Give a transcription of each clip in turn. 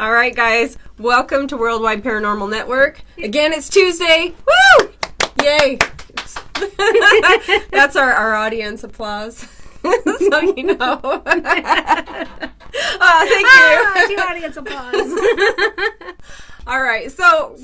All right, guys. Welcome to Worldwide Paranormal Network. Again, it's Tuesday. Woo! Yay! That's our audience applause. So you know. Oh, thank you. The audience applause. All right, so...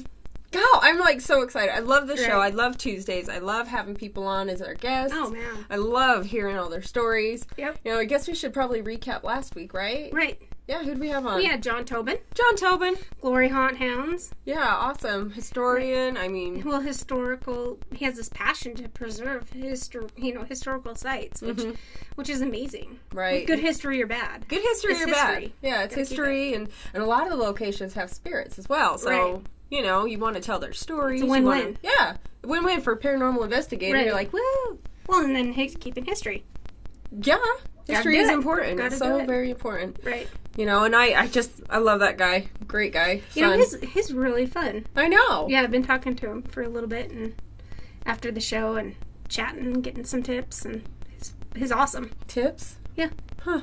I'm like so excited. I love the show. Right. I love Tuesdays. I love having people on as our guests. Oh, man. I love hearing all their stories. Yep. You know, I guess we should probably recap last week, right? Right. Yeah, who'd we have on? We had John Tobin. John Tobin. Glory Haunt Hounds. Yeah, awesome. Historian, I mean... Well, he has this passion to preserve historical sites, which is amazing. Right. Good history or bad. Good history It's or history. bad. Yeah, it's Gotta history, and a lot of the locations have spirits as well, so... Right. You know, you want to tell their stories. It's a win-win. Yeah, win-win for a paranormal investigator. Right. You're like, woo! Well, and then keeping history. Yeah, history is important. Gotta It's do so it. very important. Right. You know, and I love that guy. Great guy. Fun. You know, he's really fun. I know. Yeah, I've been talking to him for a little bit, and after the show, and chatting, and getting some tips, and he's awesome. Tips? Yeah. Huh.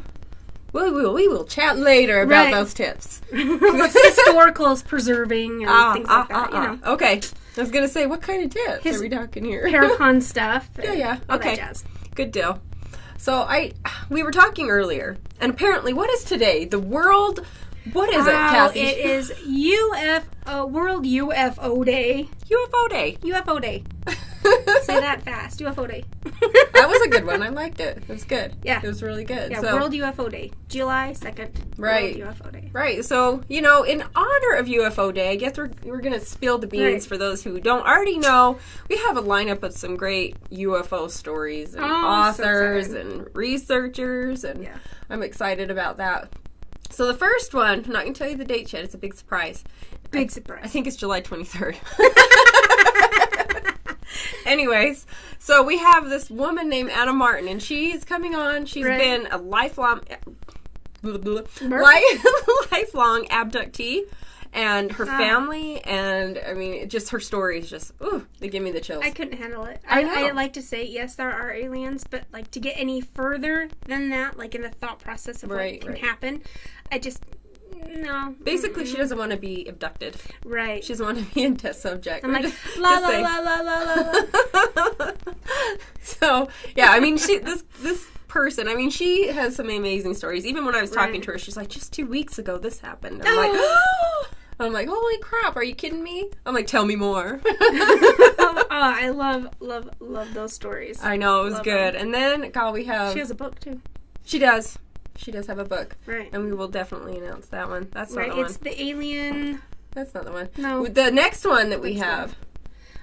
We will chat later about those tips. Historicals preserving and things like that, you know. Okay. I was going to say, what kind of tips are we talking here? Paracon stuff. Yeah. All Okay. that jazz. Good deal. So we were talking earlier, and apparently, what is today? The world, what is it, Kathy? It is World UFO Day. UFO Day. UFO Day. Say that fast. UFO Day. That was a good one. I liked it. It was good. Yeah. It was really good. Yeah, So, World UFO Day. July 2nd. Right. World UFO Day. Right. So, you know, in honor of UFO Day, I guess we're going to spill the beans Right. for those who don't already know. We have a lineup of some great UFO stories and authors so and researchers, and Yeah. I'm excited about that. So the first one, I'm not going to tell you the date yet. It's a big surprise. Big surprise. I think it's July 23rd. Anyways, so we have this woman named Anna Martin, and she's coming on. She's Right. been a lifelong abductee, and her family, and I mean, just her stories, just they give me the chills. I couldn't handle it. I know. I'd like to say, yes, there are aliens, but like to get any further than that, like in the thought process of what can happen, I just, no. Basically, she doesn't want to be abducted. Right. She doesn't want to be a test subject. I'm like, Just la la saying. la la la la. So, yeah, I mean, this person, I mean, she has some amazing stories. Even when I was talking Right. to her, she's like, just 2 weeks ago this happened. I'm like, holy crap, are you kidding me? I'm like, tell me more. Oh, I love those stories. I know, it was Love good. them. And then, God, we have... She has a book, too. She does. She does have a book. Right. And we will definitely announce that one. That's not Right. the one. It's the alien... That's not the one. No. The next one that we What's have...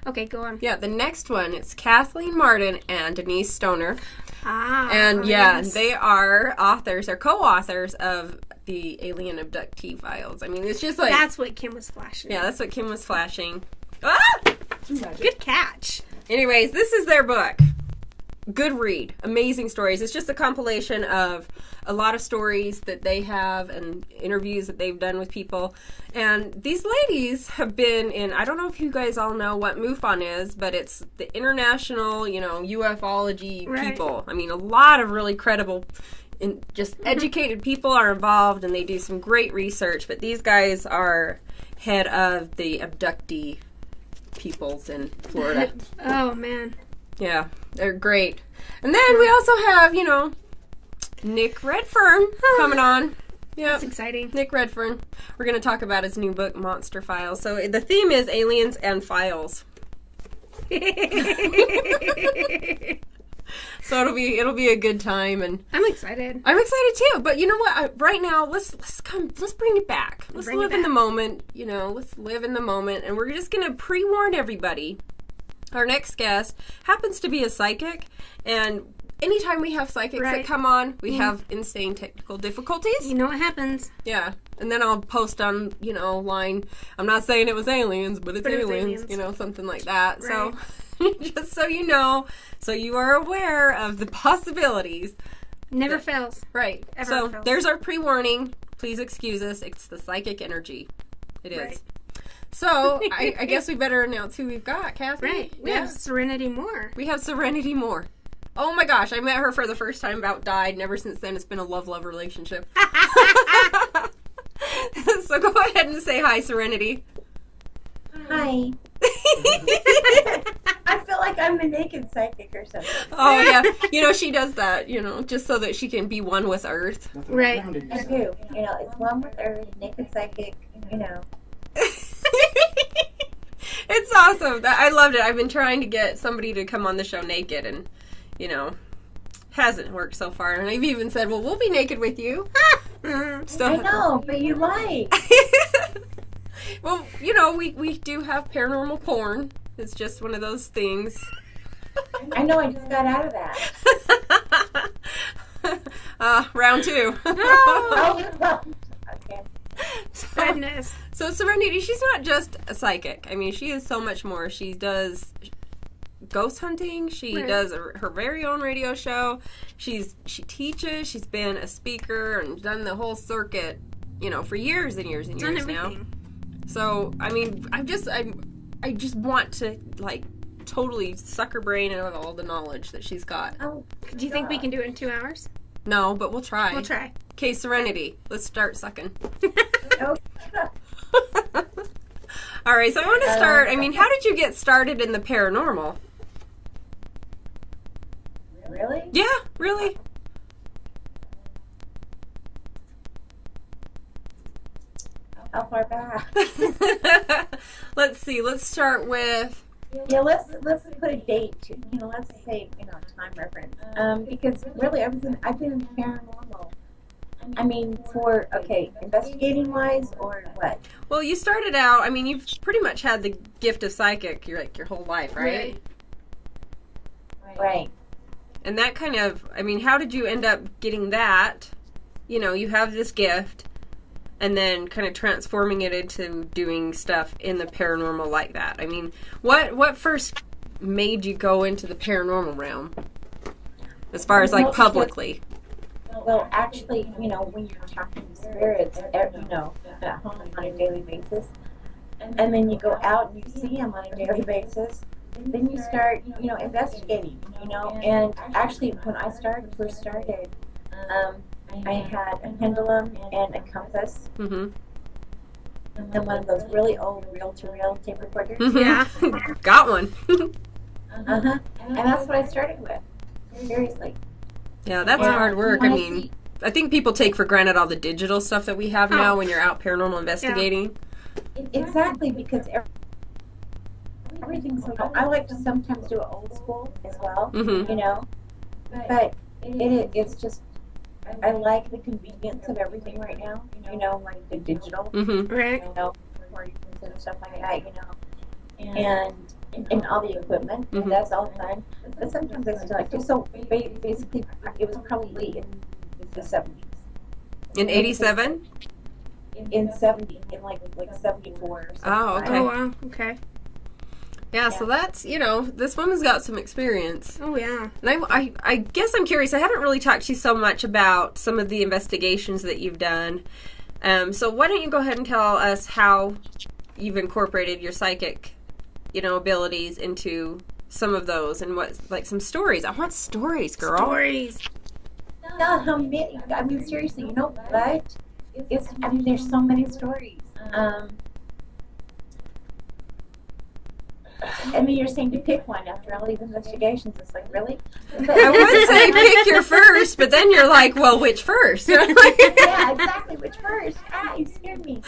Okay, go on. Yeah, the next one, it's Kathleen Martin and Denise Stoner. And yes. they are authors, or co-authors of the alien abductee files. I mean, it's just like... That's what Kim was flashing. Yeah, that's what Kim was flashing. Ah! Good catch. Anyways, this is their book. Good read. Amazing stories. It's just a compilation of a lot of stories that they have and interviews that they've done with people. And these ladies have been in, I don't know if you guys all know what MUFON is, but it's the international, ufology people. I mean, a lot of really credible and just educated people are involved, and they do some great research. But these guys are head of the abductee peoples in Florida. Oh, man. Yeah, they're great. And then we also have, Nick Redfern coming on. Yeah, That's exciting. Nick Redfern. We're going to talk about his new book, Monster Files. So the theme is aliens and files. So it'll be a good time, and I'm excited. I'm excited too. But you know what? Right now, let's bring it back. Let's live in the moment. Let's live in the moment, and we're just gonna pre-warn everybody. Our next guest happens to be a psychic, and anytime we have psychics that come on, we have insane technical difficulties. You know what happens. Yeah. And then I'll post on, line. I'm not saying it was aliens, but it's aliens. Something like that. Right. So, just so you know, so you are aware of the possibilities. Never fails. Right. Ever so, fails. there's our pre-warning. Please excuse us. It's the psychic energy. It is. Right. So, I guess we better announce who we've got, Kathy. Right. We have Serenity Moore. We have Serenity Moore. Oh my gosh, I met her for the first time, about died, and ever since then it's been a love-love relationship. So go ahead ahead and say hi, Serenity. Hi. I feel like I'm a naked psychic or something. Oh, yeah. She does that, just so that she can be one with Earth. Right. I do. It's one with Earth, naked psychic, It's awesome. I loved it. I've been trying to get somebody to come on the show naked, and, hasn't worked so far. And I've even said, well, we'll be naked with you. Still I know, but you like. Well, we do have paranormal porn. It's just one of those things. I know, I just got out of that. Round 2. Oh, okay. Goodness. So Serenity, she's not just a psychic. I mean, she is so much more. She does ghost hunting. She does her very own radio show. She teaches. She's been a speaker and done the whole circuit, for years and years and years now. So, I mean, I just want to, totally suck her brain out of all the knowledge that she's got. Oh, Do you think we can do it in 2 hours? No, but we'll try. We'll try. Okay, Serenity, let's start sucking. okay. All right, so I want to start. I mean, how did you get started in the paranormal? Really? Yeah, really. How far back? Let's see. Let's start with. Yeah, let's put a date to, let's say, time reference. Because really, I've been in paranormal. I mean, investigating wise or what? Well, you started out. I mean, you've pretty much had the gift of psychic your whole life, right? Right. And that kind of. I mean, how did you end up getting that? You have this gift. And then kind of transforming it into doing stuff in the paranormal like that. I mean, what first made you go into the paranormal realm? As far as publicly. Well, actually, when you're talking to spirits, at home on a daily basis, and then you go out and you see them on a daily basis, then you start, investigating, and actually when I first started, I had a pendulum and a compass, and one of those really old reel-to-reel tape recorders. Mm-hmm. Yeah, got one. And that's what I started with. Seriously. Yeah, that's hard work. I mean, I think people take for granted all the digital stuff that we have now when you're out paranormal investigating. Yeah. Exactly, because everything's so. I like to sometimes do it old school as well, but it's just. I like the convenience of everything right now, like the digital, right? Recordings and stuff like that, and all the equipment. That's all fun. But sometimes I still like to. So basically, it was probably in the 70s. In 87? In 70, in like 74 or something. Oh, okay. Oh, wow. Okay. Yeah, so that's, this woman's got some experience. Oh, yeah. And I guess I'm curious. I haven't really talked to you so much about some of the investigations that you've done. So why don't you go ahead and tell us how you've incorporated your psychic, abilities into some of those and what, some stories. I want stories, girl. Stories. No, how many? I mean, seriously, you know what? There's so many stories. I mean, you're saying to pick one after all these investigations. It's like, really? I would say pick your first, but then you're like, well, which first? Yeah, exactly. Which first? You scared me.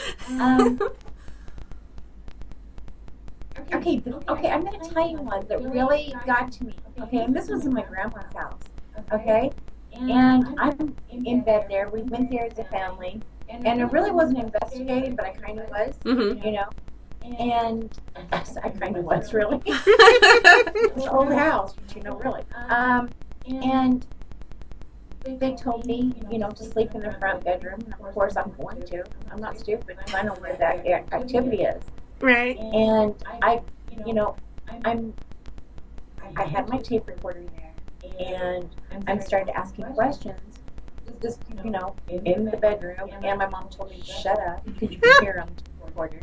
Okay, I'm going to tell you one that really got to me. Okay, and this was in my grandma's house. Okay? And I'm in bed there. We went there as a family. And I really wasn't investigating, but I kind of was, And I kind of was, really. It's an old house, really. And they told me, to sleep in the front bedroom. And of course, I'm going to. I'm not stupid. I know where that activity is. Right. And I had my tape recorder there, and I started asking questions. Just, in the bedroom. And my mom told me to shut up because you can hear them recorder,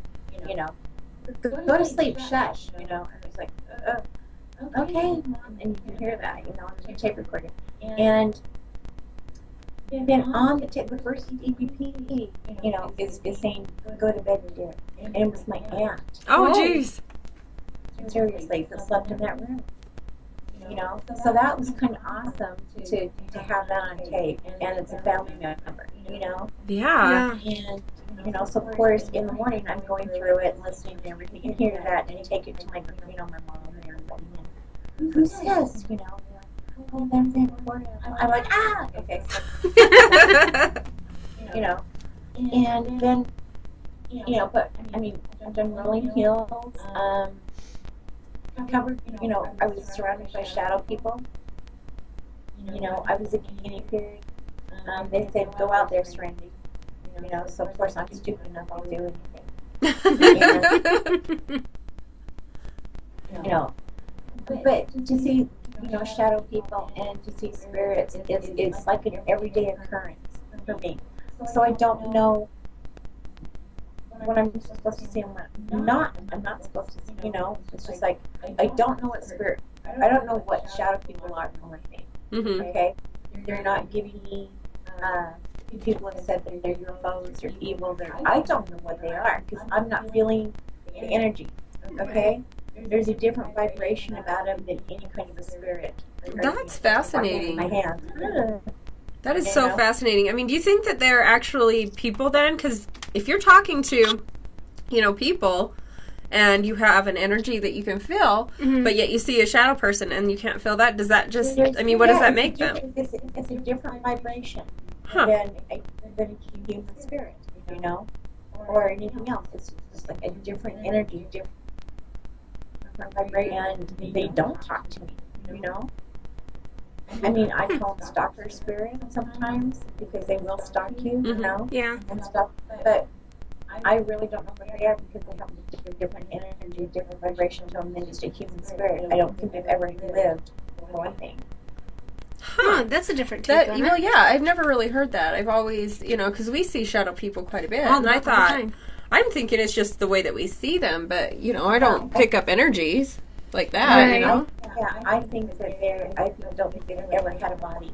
Go to sleep, shush, And I was like, okay. And you can hear that, on the tape recorder. And then on the tape, the first EVP, is saying, go to bed and do it. And it was my aunt. Oh, jeez. Seriously, that slept in that room. So that was kind of awesome to have that on tape, and it's a family member. Yeah. And so of course in the morning I'm going through it, and listening to everything, and hear that, and take it to my mom and everybody. And who's this? Oh, that's it. I'm like, ah, okay. So, and then but I mean, I've done rolling hills. Covered, I was surrounded by shadow people. I was a guinea pig. They said, go out there, Serenity. So of course I'm stupid enough, I'll do anything. But to see, shadow people and to see spirits, it's like an everyday occurrence for me. So I don't know what I'm supposed to see and what I'm not supposed to see, It's just like, I don't know what spirit, I don't know what shadow people are for one thing, okay? They're not giving me, people have said that they're UFOs or evil, I don't know what they are, because I'm not feeling the energy, okay? There's a different vibration about them than any kind of a spirit. That's fascinating. My hand. That is so fascinating. I mean, do you think that they're actually people then? Because if you're talking to, people, and you have an energy that you can feel, but yet you see a shadow person and you can't feel that, does that just, what does that make them? It's a different vibration than a human spirit, or anything else. It's just like a different energy, different vibration, and they don't talk to me, I mean, I call them stalker spirits sometimes because they will stalk you, Yeah. and stuff. But I really don't know what they are because they have a different energy, different vibration to them than just a human spirit. I don't think they've ever lived, for one thing. Huh, that's a different take on it. Well, yeah, I've never really heard that. I've always, because we see shadow people quite a bit, and I thought, I'm thinking it's just the way that we see them, but, I don't pick up energies like that, Yeah, I think that don't think they've ever had a body.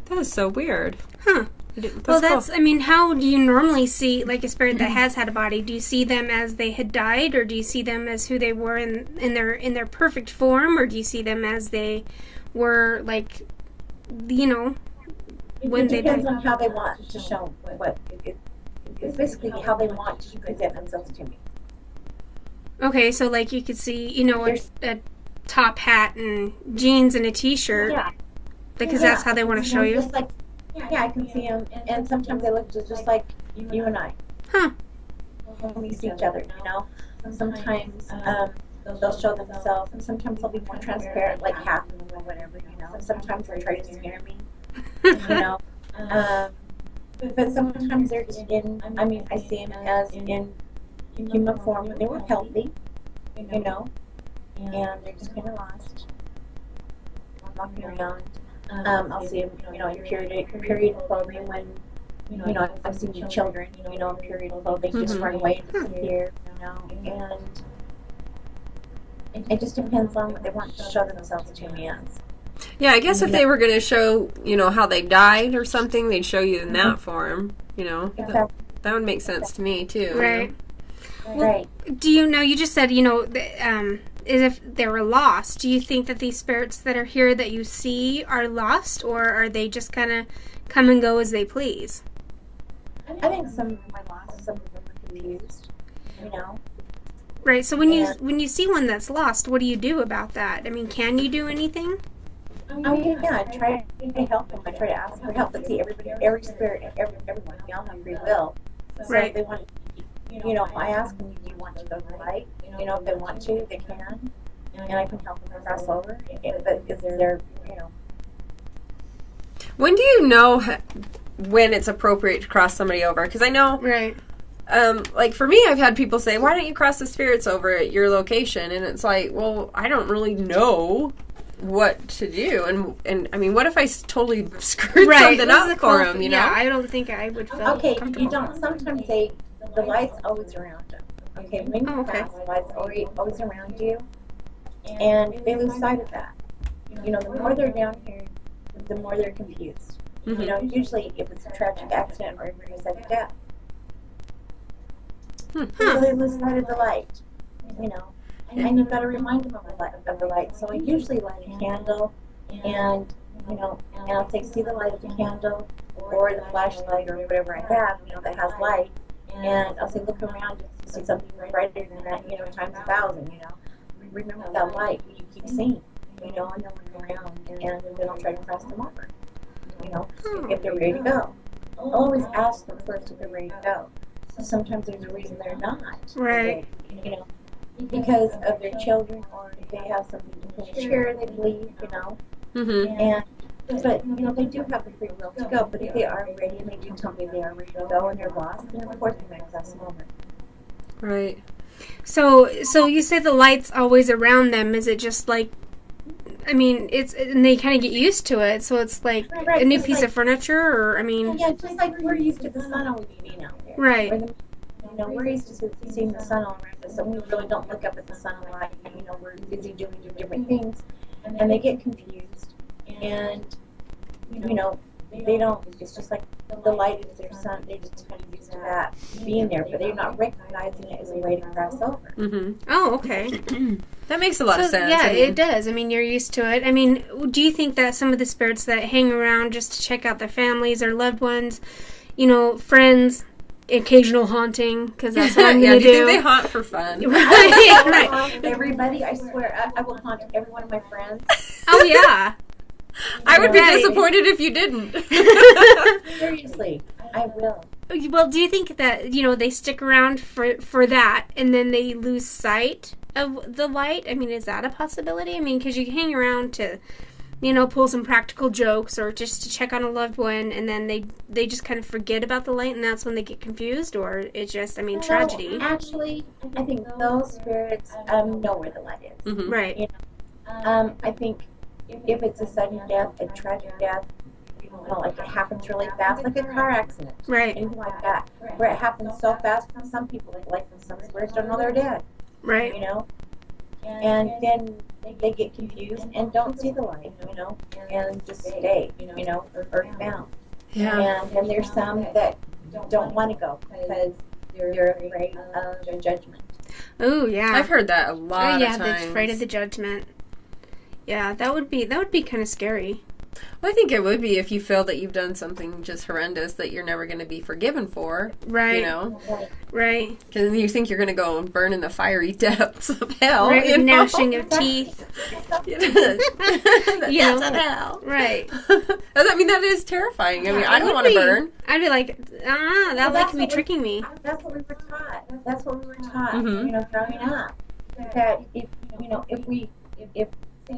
That is so weird. Huh. That's I mean, how do you normally see, like, a spirit that has had a body? Do you see them as they had died, or do you see them as who they were in their perfect form, or do you see them as they were, like, when they died? It depends on how they want to show it's basically how they want to present themselves to me. Okay, so, like, you could see, a top hat and jeans and a t-shirt. Yeah. Because that's how they want to show you. Just like, I can see them, and sometimes they look just like you and I. Huh. When we see each other, Sometimes they'll show themselves, and sometimes they'll be more transparent, like half of them or whatever, Sometimes they'll try to scare me, But sometimes they're just I see them as in human form when they were healthy, and they're just kind of lost, walking around. I'll see them, in period clothing when, I've seen children, in period clothing just run away and disappear, and it just depends on what they want to show themselves to me as. Yeah, I guess if they were going to show, how they died or something, they'd show you in that form, Exactly. That would make sense to me, too. Right. Right. Do you know, you just said, is if they were lost, do you think that these spirits that are here that you see are lost, or are they just kind of come and go as they please? I think some of them are lost, some of them are confused, Right, so when you see one that's lost, what do you do about that? I mean, can you do anything? Oh, yeah, I try to help them. I try to ask for help. But see, every spirit, everyone, we all have free will. So if they want, I ask them, do you want to go to the light? If they want to, they can. And I can help them cross over. But if they're, When do you know when it's appropriate to cross somebody over? Because I know... Right. Like for me, I've had people say, why don't you cross the spirits over at your location? And it's like, well, I don't really know what to do. And I mean, what if I totally screwed something up for them, Yeah, I don't think I would feel comfortable. You don't. Sometimes the light's always around them. Okay, when you pass, the light's always around you. And they lose sight of that. The more they're down here, the more they're confused. Usually if it's a tragic accident or if it's a sudden death. So they lose sight of the light, you know. And you've got to remind them of the light. So I usually light a candle, and you know, and I'll say, see the light of the candle or the flashlight or whatever I have, you know, that has light. And I'll say, look around, you see something brighter than that, you know, times 1,000, you know. Remember that light you keep seeing, you know, and they'll look around, and then I'll try to cross them over, you know, if they're ready to go. I'll always ask them first if they're ready to go. So sometimes there's a reason they're not. Right. You know, because of their children, or if they have something to finish here, they leave, you know. And but you know, they do have the free will to go. But if they are ready, and they do tell me they are ready to go, and they're lost, then of course we might cross them over. Right. So you say the light's always around them. Is it just like, I mean, and they kind of get used to it, so it's like Right, a new just piece like- of furniture, or I mean, Yeah, just like we're used to the sun always being out there. Right. Or you know, we're used to seeing the sun all around us, so we really don't look up at the sun a lot. You know, we're busy doing different things, and they get confused, and you know, they don't. It's just like the light is their sun. They're just kind of used to that being there, but they're not recognizing it as a way to cross over. oh, okay. That makes a lot of sense. Yeah, I mean, it does. I mean, you're used to it. I mean, do you think that some of the spirits that hang around just to check out their families or loved ones, you know, friends, occasional haunting, because that's what I'm yeah, going do to you do. think they haunt for fun? Right. Everybody, I swear, I will haunt every one of my friends. Oh, yeah. I would be Right. disappointed if you didn't. Seriously, I will. Well, do you think that, you know, they stick around for that and then they lose sight of the light? I mean, is that a possibility? I mean, because you hang around to, you know, pull some practical jokes or just to check on a loved one, and then they just kind of forget about the light, and that's when they get confused, or it's just, I mean, tragedy. Actually, I think those spirits know where the light is. Right. You know? I think if it's a sudden death, a tragic death, you know, like it happens really fast, like a car accident, Right. anything like that, where it happens so fast, some people, like some spirits don't know they're dead, Right. you know, and then they get confused and don't see the light, you know, and just stay, you know, earthbound. Yeah. And then there's some that don't want to go because they're afraid of the judgment. Oh, yeah. I've heard that a lot yeah, of times. they're afraid of the judgment. Yeah, that would be kind of scary. Well, I think it would be if you feel that you've done something just horrendous that you're never going to be forgiven for. Right. You know? Right. Because you think you're going to go and burn in the fiery depths of hell. Right, you know? gnashing of teeth. The You know, depths of hell. Right. I mean, that is terrifying. I mean, I don't Would want to be. burn. I'd be like, that light that's could be what we- tricking me. That's what we were taught. That's what we were taught, Mhm. you know, growing up. That if, you know, if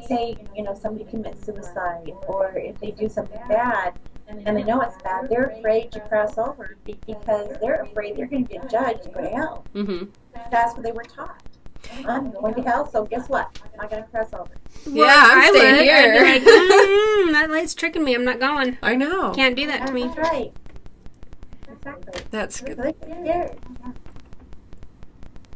say, you know, somebody commits suicide, or if they do something bad, and they know it's bad, they're afraid to cross over because they're afraid they're going to get judged and go to hell. That's what they were taught. I'm going to hell, so guess what? I'm not going to cross over. Yeah, I'm staying here. I'd be like, that light's tricking me. I'm not going. I know. Can't do that to me. That's right. Exactly. That's good. They're scared.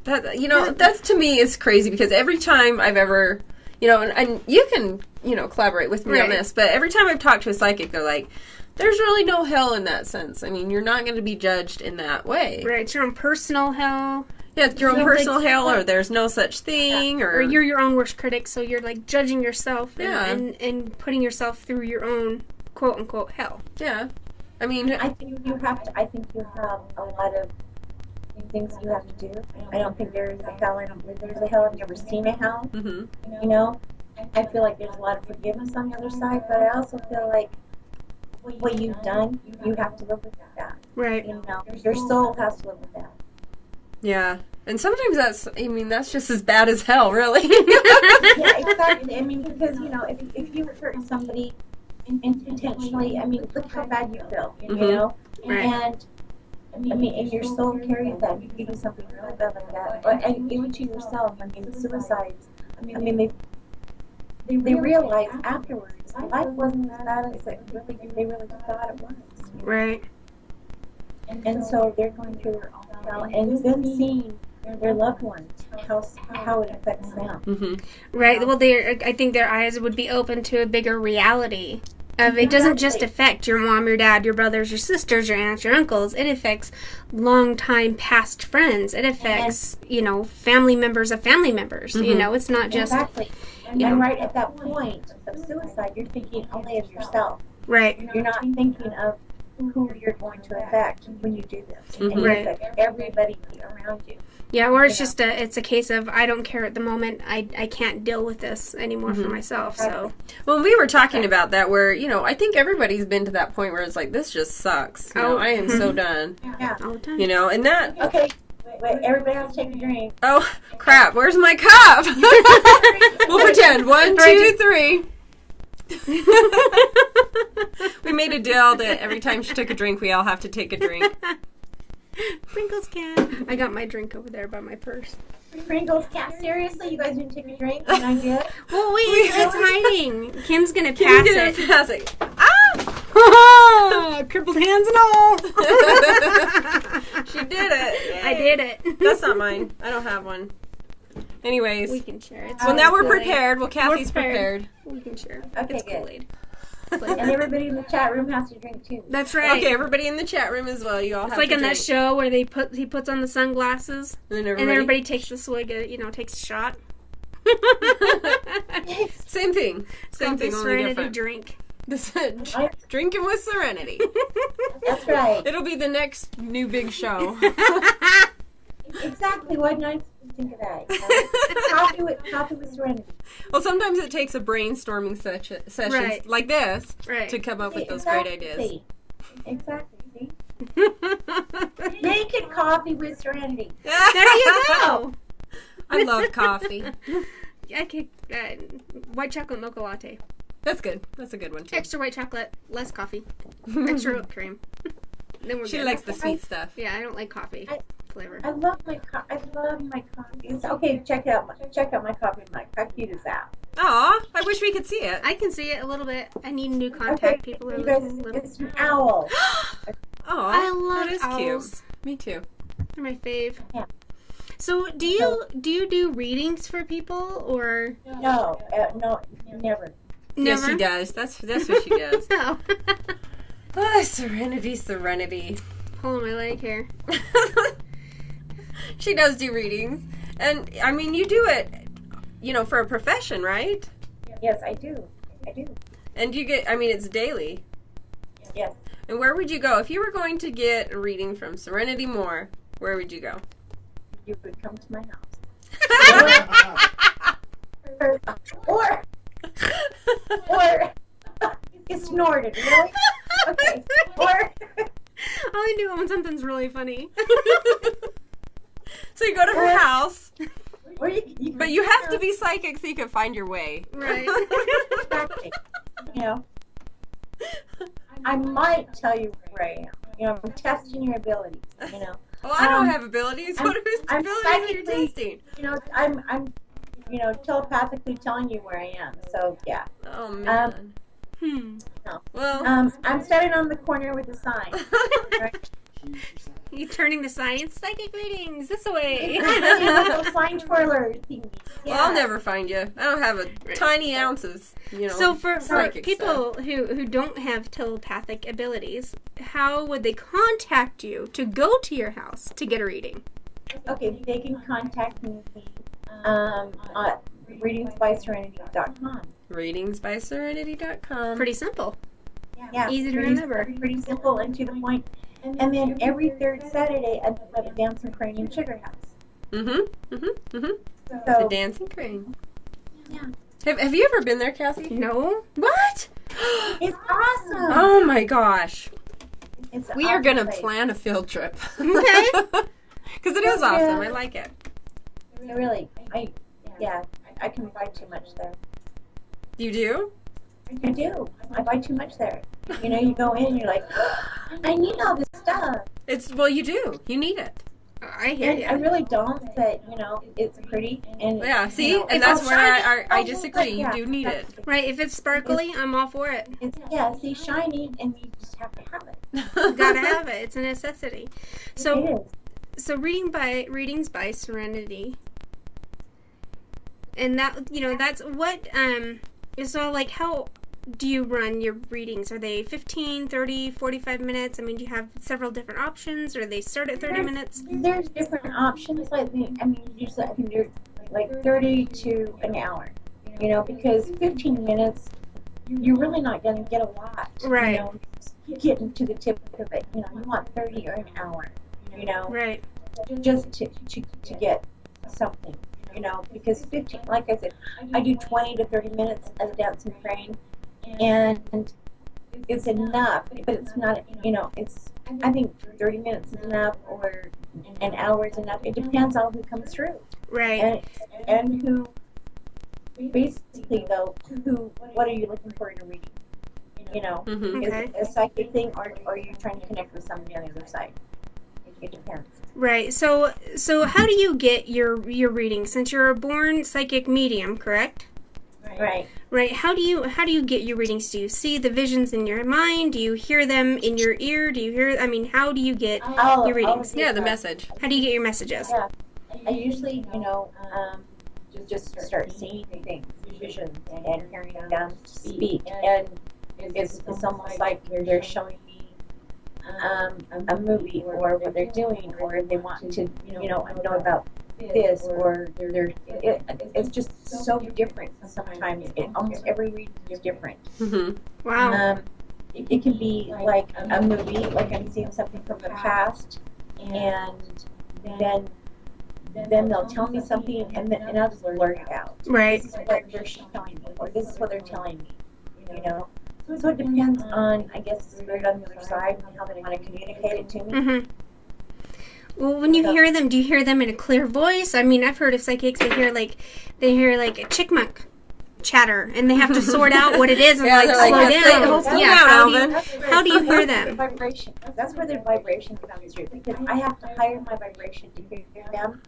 That, you know, that to me is crazy because every time I've ever, you know, and you can, you know, collaborate with me on Right. this, but every time I've talked to a psychic, they're like, there's really no hell in that sense. I mean, you're not going to be judged in that way. Right, it's your own personal hell. Yeah, it's your own So, personal like, hell, or there's no such thing, Or you're your own worst critic, so you're like judging yourself and putting yourself through your own quote unquote hell. Yeah. I mean, I think you have a lot of things you have to do. I don't think there's a hell. I don't believe there's a hell. I've never seen a hell. mhm. You know, I feel like there's a lot of forgiveness on the other side, but I also feel like what you've done, you have to live with that. Right. You know, your soul has to live with that. Yeah. And sometimes that's just as bad as hell, really. Yeah, exactly. I mean, because, you know, if you hurt somebody intentionally, I mean, look how bad you feel, you Mhm. know? Right. And, I mean, and your soul carries that. You do something really bad like that. And even to yourself, I mean, suicides, I mean, they realize afterwards life wasn't as bad as they really thought it was. Right. And so they're going through their own hell, and then seeing their loved ones, how it affects them. mhm. Right. Well, I think their eyes would be open to a bigger reality It doesn't just affect your mom, your dad, your brothers, your sisters, your aunts, your uncles. It affects long-time past friends. It affects, family members of family members. Mm-hmm. It's not just... Exactly. And right at that point of suicide, you're thinking only of yourself. Right. You're not thinking of who you're going to affect when you do this. Mm-hmm. And you Right. affect everybody around you. Yeah, or it's it's a case of, I don't care at the moment. I can't deal with this anymore Mm-hmm. for myself, so... Well, we were talking about that where, I think everybody's been to that point where it's like, this just sucks. I am so done. Yeah. All the time. And that, Okay. Wait, everybody has to take a drink. oh, crap, where's my cup? We'll pretend. 1, 2, 3. We made a deal that every time she took a drink, we all have to take a drink. Pringles can. I got my drink over there by my purse. Pringles cat. Seriously, you guys didn't take a drink? And I did? Well, wait, it's hiding. Kim's gonna Kim's pass gonna it. pass it. Ah! Crippled hands and all. She did it. I did it. That's not mine. I don't have one. Anyways. We can share it. Well, now we're Kool-Aid. prepared. Well, Kathy's We're prepared. We can share. Okay, It's good. Kool-Aid. And everybody in the chat room has to drink too. That's right. Okay, everybody in the chat room as well. You all It's have like to in that drink. show where he puts on the sunglasses And and everybody takes a swig, takes a shot. Same thing. Same thing, only Serenity different. drink. Drinking with Serenity. That's right. It'll be the next new big show. Exactly. Why didn't I think of that? Coffee with Serenity. Well, sometimes it takes a brainstorming session Right. like this Right. to come up with those great ideas. Exactly. See? Naked coffee with Serenity. There you go. I love coffee. I could white chocolate mocha latte. That's good. That's a good one too. Extra white chocolate, less coffee, extra whipped cream. Then we're She good. likes the sweet stuff. Yeah, I don't like coffee flavor. I love my coffee. Okay, check out my coffee mug. How cute is that? Aw, I wish we could see it. I can see it a little bit. I need new contact. Okay, People are you guys, little. it's an owl. Aw, I love that is owls. cute. Me too. They're my fave. Yeah. So do you do readings for people or No, never. Yes, never? she does. That's what she does. No. Oh, Serenity. Pulling my leg here. She does do readings. And, I mean, you do it, for a profession, right? Yes, I do. And you get, it's daily. Yes. And where would you go? If you were going to get a reading from Serenity Moore, where would you go? You would come to my house. Or you snorted, really? Okay. Or I only do it when something's really funny. So you go to her house, you but you have to be psychic so you can find your way. Right. Exactly. I might tell you where I am. I'm testing your abilities. Well, I don't have abilities. What abilities are you psychically- testing? I'm telepathically telling you where I am. So yeah. Oh, man. No. Well. I'm standing on the corner with a sign. Right? You turning the signs? Psychic readings, this way. Those sign twirlers thingies. Yeah. Well, I'll never find you. I don't have a tiny ounces, So for psychic people who don't have telepathic abilities, how would they contact you to go to your house to get a reading? Okay, they can contact me at readingsbyserenity.com. Readingsbyserenity.com. Pretty simple. Yeah, Easy to remember. Pretty simple and to the point. And then every third Saturday, I have a dancing crane in Sugar House. The So dancing crane. Yeah. Have you ever been there, Kathy? No. What? it's awesome. Oh my gosh. It's an We are awesome going to place. plan a field trip. Okay. Because it is awesome. I like it. Really, I can buy too much there. You do? I do. I buy too much there. You go in and you're like, I need all this stuff. You do. You need it. I hear And you. I really don't, but it's pretty. And Yeah, see? and And that's it's where shiny. I disagree. You do need it. Right, if it's sparkly, I'm all for it. It's see, shiny, and you just have to have it. Gotta have it. It's a necessity. It So, is. readings by Serenity, and that that's what so like how do you run your readings? Are they 15, 30, 45 minutes? I mean, do you have several different options, or they start at 30 minutes? There's different options. Like, I mean, usually I can do like 30 to an hour, because 15 minutes, you're really not going to get a lot. Right. Getting to the tip of it. You want 30 or an hour, Right. just to get something, because 15, like I said, I do 20 to 30 minutes as dancing praying, and it's enough, but it's not, I think 30 minutes is enough, or an hour is enough. It depends on who comes through. Right. And who, basically, though, what are you looking for in a reading? Mm-hmm. Is it a psychic thing, or are you trying to connect with somebody on the other side? It depends. Right. So how do you get your reading? Since you're a born psychic medium, correct? Right. Right. How do you get your readings? Do you see the visions in your mind? Do you hear them in your ear? How do you get your readings? Yeah, the message. How do you get your messages? Yeah. I usually, just start seeing things, visions, and hearing them speak. And it's almost like they're showing me a movie, or what they're doing, or if they want to, know about this, or it's just so different sometimes. Almost every reading is different. Mm-hmm. Wow. It can be like a movie, like I'm seeing something from the past, and then they'll tell me something, and I'll just blurt it out. Right. This is what they're showing me, or this is what they're telling me, So it depends on, I guess, the spirit on the other side and how they want to communicate it to me. Mm-hmm. Well, when you hear them, do you hear them in a clear voice? I mean, I've heard of psychics that hear like a chickmuck chatter, and they have to sort out what it is and slow down. How do you hear them? Vibration. That's where their vibration comes through, because I have to higher my vibration to hear them.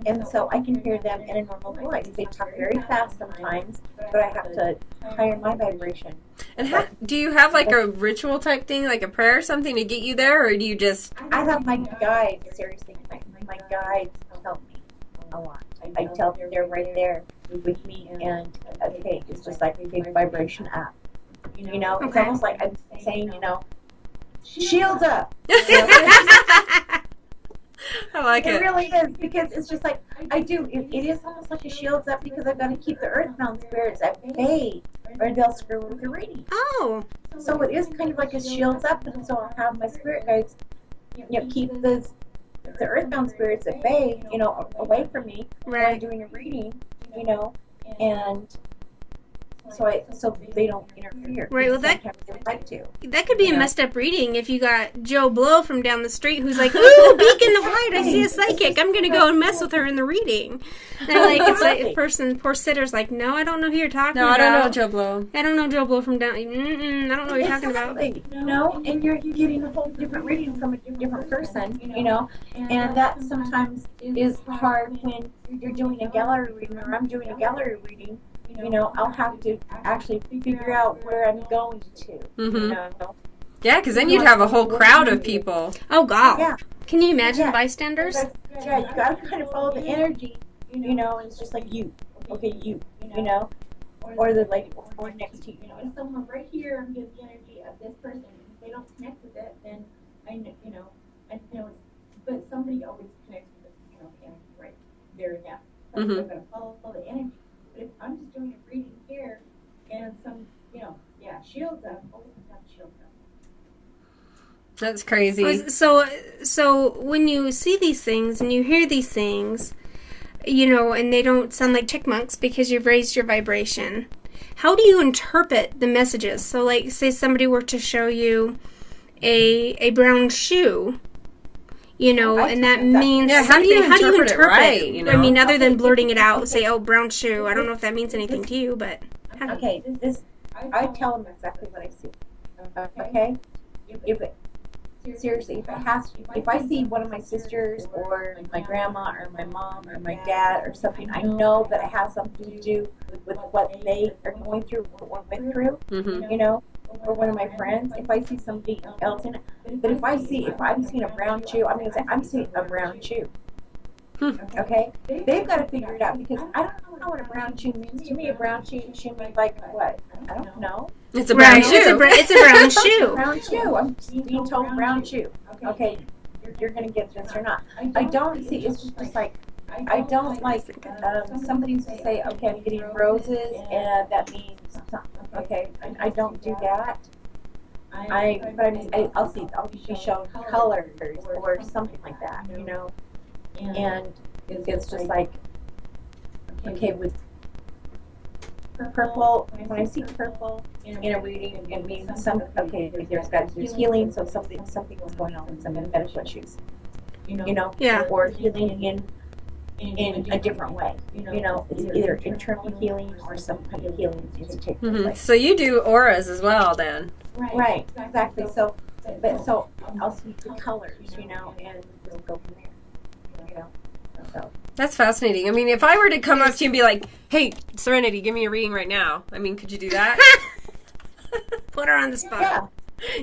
And so I can hear them in a normal voice. They talk very fast sometimes, but I have to higher my vibration. And do you have like a ritual type thing, like a prayer or something to get you there, or do you just... I have my guides, seriously. My guides help me a lot. I tell them they're right there with me, and okay, it's just like a big vibration up. It's almost like I'm saying, shields up. I like it. It really is, because it's just like, I do. It is almost like a shields up, because I've got to keep the earthbound spirits at bay, or they'll screw with the reading. Oh. So it is kind of like a shields up, and so I'll have my spirit guides, keep the earthbound spirits at bay, away from me while I'm doing a reading, and so they don't interfere. Right. Well, that could be a messed up reading if you got Joe Blow from down the street who's like, "Ooh, beacon of light! I see a psychic. I'm gonna go and mess with her in the reading." They're like, it's like a person, poor sitter's like, "No, I don't know who you're talking about. No, I don't know Joe Blow. I don't know Joe Blow from down. I don't know what you're talking about." And you're getting a whole different reading from a different person, and that sometimes is hard when you're doing a gallery reading, or I'm doing a gallery reading. I'll have to actually figure out where I'm going to. Mm-hmm. Yeah, because then you'd have a whole crowd of people. Oh, God. Yeah. Can you imagine bystanders? Yeah, you got to kind of follow the energy, and it's just like you. Okay, you, or the lady or next to you. If someone right here, I'm getting the energy of this person. If they don't connect with it, then I know, but somebody always connects with it, energy right there and now. So I'm going to follow the energy. But if I'm just doing a reading here, and some, shields up, shields up. That's crazy. So when you see these things and you hear these things, and they don't sound like chickmunks because you've raised your vibration, how do you interpret the messages? So, like, say somebody were to show you a brown shoe, and that means... Yeah, how do you interpret it right, I mean, other than blurting it out, say, "Oh, brown shoe." I don't know if that means anything to you, but... Okay, I tell them exactly what I see. Okay? Seriously, if I see one of my sisters, or my grandma, or my mom, or my dad, or something, I know that it has something to do with what they are going through, what we went through, or one of my friends. If I see somebody else in it, but if I'm seeing a brown shoe, I'm going to say, I'm seeing a brown shoe. Okay? They've got to figure it out, because I don't know what a brown shoe means. To me, a brown shoe means like what? I don't know. It's a brown shoe. It's a brown shoe. Brown shoe. I'm being told brown shoe. Okay, you're going to get this or not. I don't see, it's just like, I don't like somebody to say, okay, I'm getting roses, and that means something. Okay, I don't do that. I'll be shown colors or something like that, you know. And it's just like, okay, with purple, when I see purple in a reading, it means there's healing, so something was going on with some beneficial issues, you know, or healing in a different way, you know, it's either internal healing or some kind of healing to take place. So you do auras as well, then? Right, exactly. So I'll see the colors, you know, and we'll go from there, you know. So. That's fascinating. I mean, if I were to come up to you and be like, hey, Serenity, give me a reading right now. I mean, could you do that? Put her on the spot. Yeah.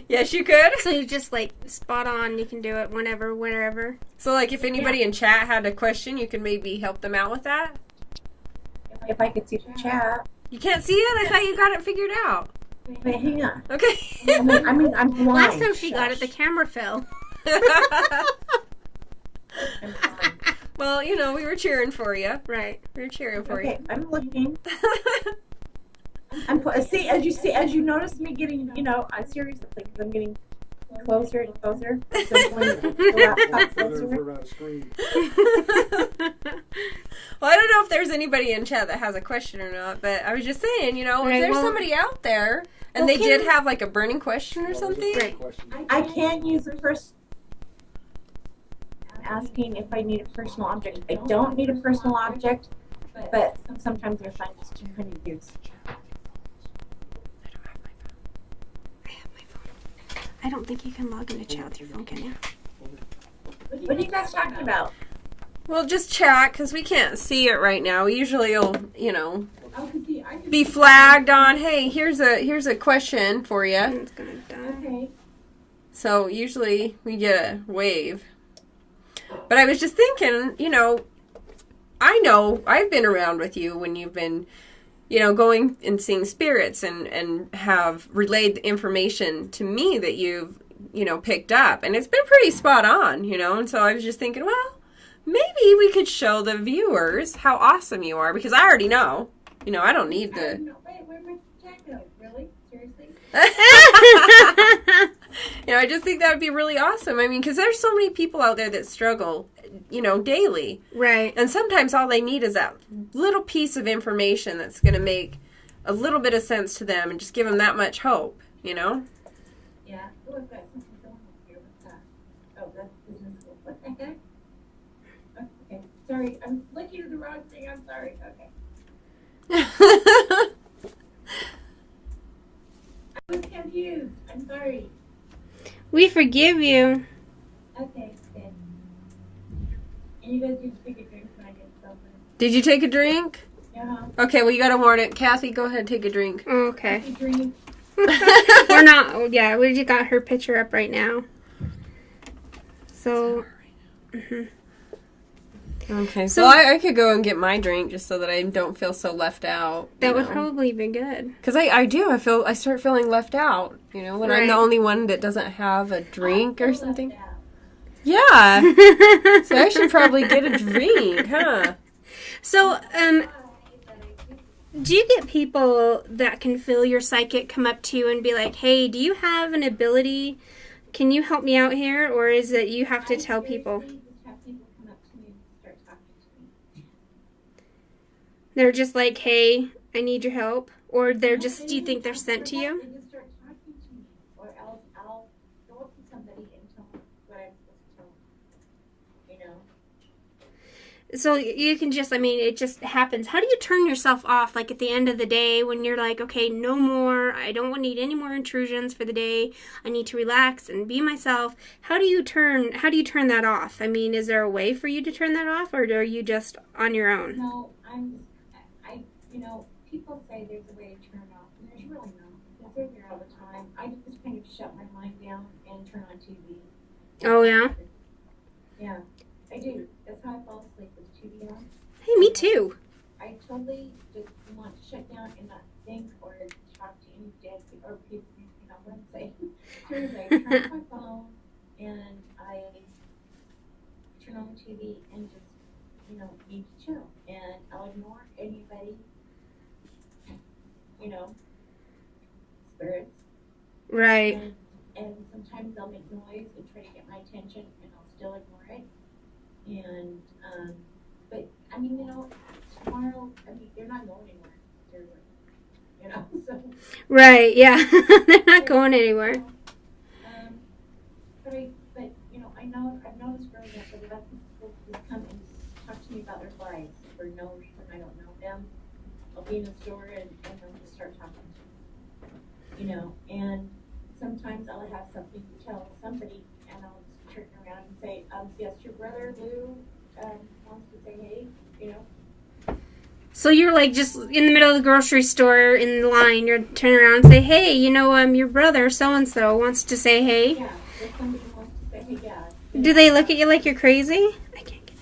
Yes, you could. So you just, like, spot on. You can do it whenever, wherever. So, like, if anybody in chat had a question, you can maybe help them out with that? If I could see the chat. You can't see it? I thought you got it figured out. Wait, hang on. Okay. I mean, I'm blind. Last time she got it, the camera fell. I'm blind. Well, you know, we were cheering for you. Right. We were cheering for Okay, I'm looking. As you notice me getting, you know, I'm seriously, because I'm getting closer and closer. So when the laptop closer. Well, I don't know if there's anybody in chat that has a question or not, but I was just saying, you know, if there's somebody out there and they did have like a burning question or something. I can use a person asking if I need a personal object. I don't need a personal object, but sometimes I find it's too kind of use. I don't think you can log into chat with your phone, can you? What are you guys talking about? Well, just chat, because we can't see it right now. Usually you'll, you know, be flagged on, hey, here's a question for you. It's gonna die. Okay. So usually we get a wave. But I was just thinking, you know I've been around with you when you've been, you know, going and seeing spirits and have relayed the information to me that you've, you know, picked up. And it's been pretty spot on, you know. And so I was just thinking, well, maybe we could show the viewers how awesome you are, because I already know. You know, I don't need the... Really? Seriously? You know, I just think that would be really awesome. I mean, because there's so many people out there that struggle, you know, daily. Right. And sometimes all they need is that little piece of information that's going to make a little bit of sense to them and just give them that much hope, you know? Yeah. Oh, I've got something going on here with that. Oh, that's business school. What the heck? Okay. Sorry, I'm looking at the wrong thing. I'm sorry. Okay. I was confused. I'm sorry. We forgive you. Okay, good. And you guys can take a drink when I get something. Did you take a drink? Yeah. Okay, well, you got to warn it. Kathy, go ahead and take a drink. Okay. Drink. We're not, yeah, we just got her picture up right now. So, Okay, so I could go and get my drink just so that I don't feel so left out. That would probably be good. Because I do. I start feeling left out, you know, when I'm the only one that doesn't have a drink or something. Yeah. So I should probably get a drink, huh? So, do you get people that can feel your psychic come up to you and be like, hey, do you have an ability? Can you help me out here? Or is it you have to tell people? They're just like, hey, I need your help? Or they're just, do you think they're sent to you? They just start talking to me. Or else I'll go up to somebody and tell them what I'm supposed to tell them. You know? So you can just, I mean, it just happens. How do you turn yourself off, like, at the end of the day when you're like, okay, no more, I don't need any more intrusions for the day, I need to relax and be myself. How do you turn that off? I mean, is there a way for you to turn that off, or are you just on your own? No, you know, people say there's a way to turn it off, and there's really not, because they're there all the time. I just kind of shut my mind down and turn on TV. Oh, yeah? Yeah, I do. That's how I fall asleep, with TV on. Hey, me too. I totally just want to shut down and not think or talk to any dead people or people, what I'm saying. Seriously, I turn on my phone and I turn on the TV and just, need to chill. And I'll ignore anybody, spirits. Right. And sometimes they'll make noise and try to get my attention, and I'll still ignore it. And, but, tomorrow, they're not going anywhere, seriously. So. Right, yeah. They're not going anywhere. I've noticed growing up that a lot of people will come and talk to me about their lives for no reason. I don't know them. I'll be in a store and they'll just start talking to me. And sometimes I'll have something to tell somebody, and I'll just turn around and say, yes, your brother Lou wants to say hey, So you're like just in the middle of the grocery store in line, you're turning around and say, hey, your brother so-and-so wants to say hey. Yeah, if somebody wants to say hey, yeah. Do they look at you like you're crazy? I can't get it.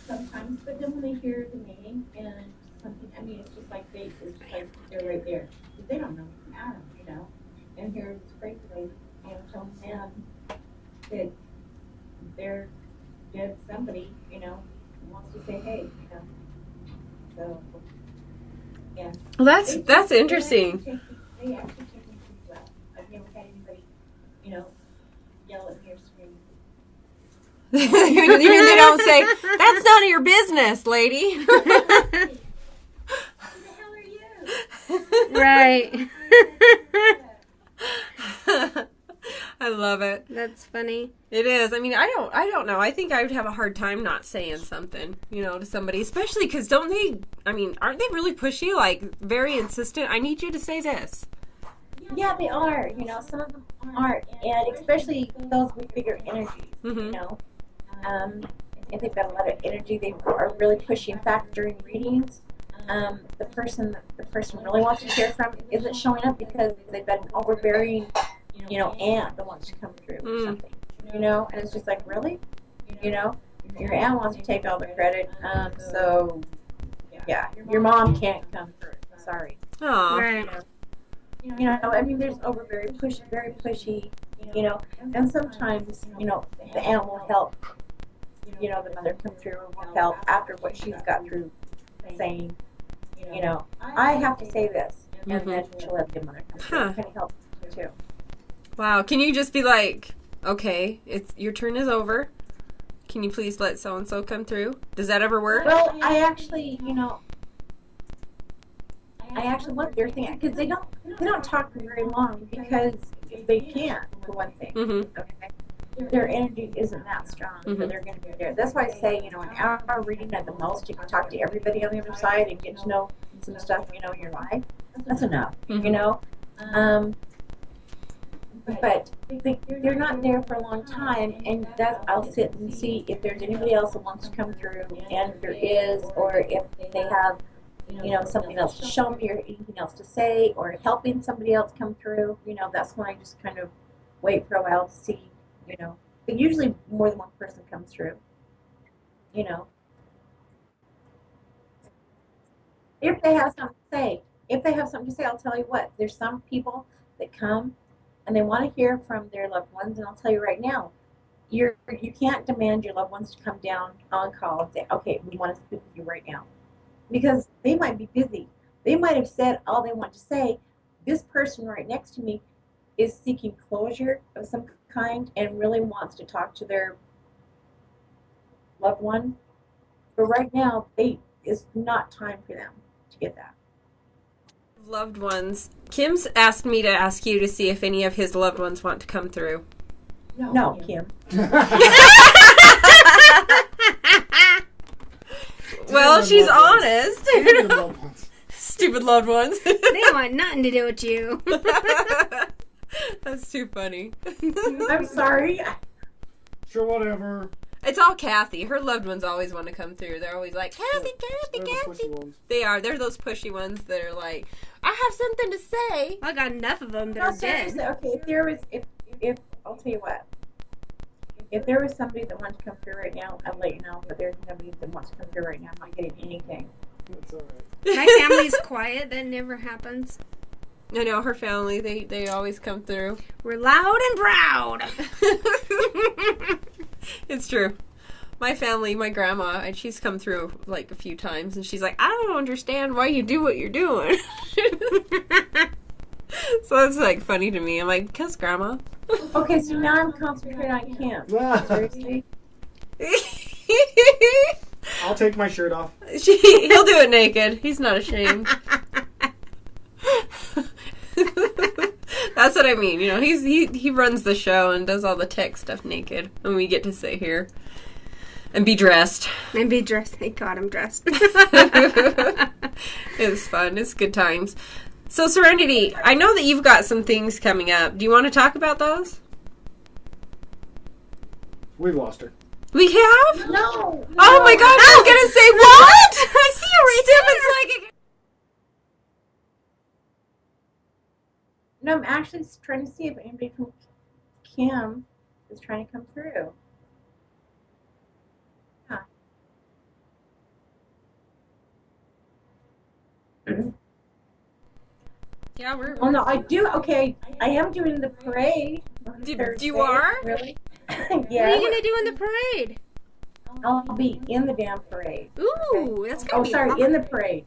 Sometimes, but then when they hear the name and something, it's just like they're right there. But they don't know Adam, And here this crazy lady, telling them that they're dead somebody, wants to say hey, So, yeah. Well, that's interesting. They actually take me pretty well. I've never had anybody, yell at me or scream. You mean they don't say, that's none of your business, lady? Who the hell are you? Right. I love it. That's funny. It is. I don't know. I think I would have a hard time not saying something, to somebody, especially because aren't they really pushy, like very insistent? I need you to say this. Yeah, they are. Some of them aren't, and especially those with bigger energies. Mm-hmm. If they've got a lot of energy, they are really pushy. In fact, during readings, the person really wants to hear from isn't showing up because they've got an overbearing, aunt that wants to come through or something. And it's just like, really, your aunt wants to take all the credit. So yeah, your mom can't come through. Sorry. Aww. Right. There's very pushy, and sometimes, the aunt will help, the mother come through and will help after what she's got through saying, I have to say this, and then she'll let the mother come through. It kind of helps too. Wow. Can you just be like, okay, your turn is over. Can you please let so-and-so come through? Does that ever work? Well, I actually want their thing, because they don't talk for very long because they can't, for one thing. Mm-hmm. Okay, their energy isn't that strong, so they're going to be there. That's why I say, an hour reading at the most, you can talk to everybody on the other side and get to know some stuff, in your life. That's enough, But they're not there for a long time, and I'll sit and see if there's anybody else that wants to come through, and if there is, or if they have, something else to show me or anything else to say, or helping somebody else come through. That's when I just kind of wait for a while to see, But usually more than one person comes through, If they have something to say, I'll tell you what. There's some people that come and they want to hear from their loved ones, and I'll tell you right now, you can't demand your loved ones to come down on call and say, okay, we want to speak with you right now. Because they might be busy. They might have said all they want to say. This person right next to me is seeking closure of some kind and really wants to talk to their loved one. But right now, it's not time for them to get that. Loved ones. Kim's asked me to ask you to see if any of his loved ones want to come through. No, Kim. Well, she's honest. Stupid loved ones. They want nothing to do with you. That's too funny. I'm sorry. Sure, whatever. It's all Kathy. Her loved ones always want to come through. They're always like, Kathy. They are. They're those pushy ones that are like, I have something to say. I got enough of them that are dead. Okay, if I'll tell you what. If there was somebody that wanted to come through right now, I'd let you know. But there's nobody that wants to come through right now. I'm not getting anything. That's all right. My family's quiet. That never happens. I know her family. They always come through. We're loud and proud. It's true. My family, my grandma, and she's come through like a few times, and she's like, I don't understand why you do what you're doing. So it's like funny to me. I'm like, because grandma. Okay, so now I'm concentrating on Kim. Seriously? I'll take my shirt off. He'll do it naked. He's not ashamed. That's what I mean. You know, he runs the show and does all the tech stuff naked, and we get to sit here and be dressed. And be dressed. Thank God I'm dressed. It's fun. It's good times. So, Serenity, I know that you've got some things coming up. Do you want to talk about those? We've lost her. We have? No. Oh my God, I was going to say, what? I see you right there. No, I'm actually trying to see if anybody from Kim is trying to come through. Yeah, we're... Oh no, I do. Okay, I am doing the parade. You are? Really? What Yeah. are you going to do in the parade? I'll be in the damn parade. Ooh, that's going Oh, to be sorry, hot. in the parade.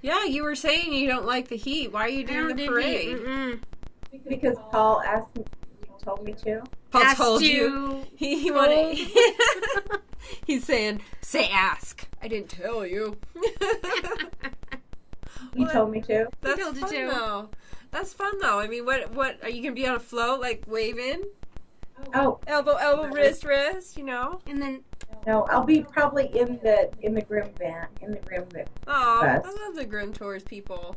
Yeah, you were saying you don't like the heat. Why are you doing the parade? Because Paul asked me, told me to. Paul Asked told you. you. He wanted... He's saying, say ask. I didn't tell you. You told me to. That's told you fun, to. though. That's fun, though. I mean, what are you going to be on a float, like, waving? Oh Elbow, wrist, you know? And then, no, I'll be probably in the Grim van, in the Grim van. Oh, I Best. love the Grim Tours people.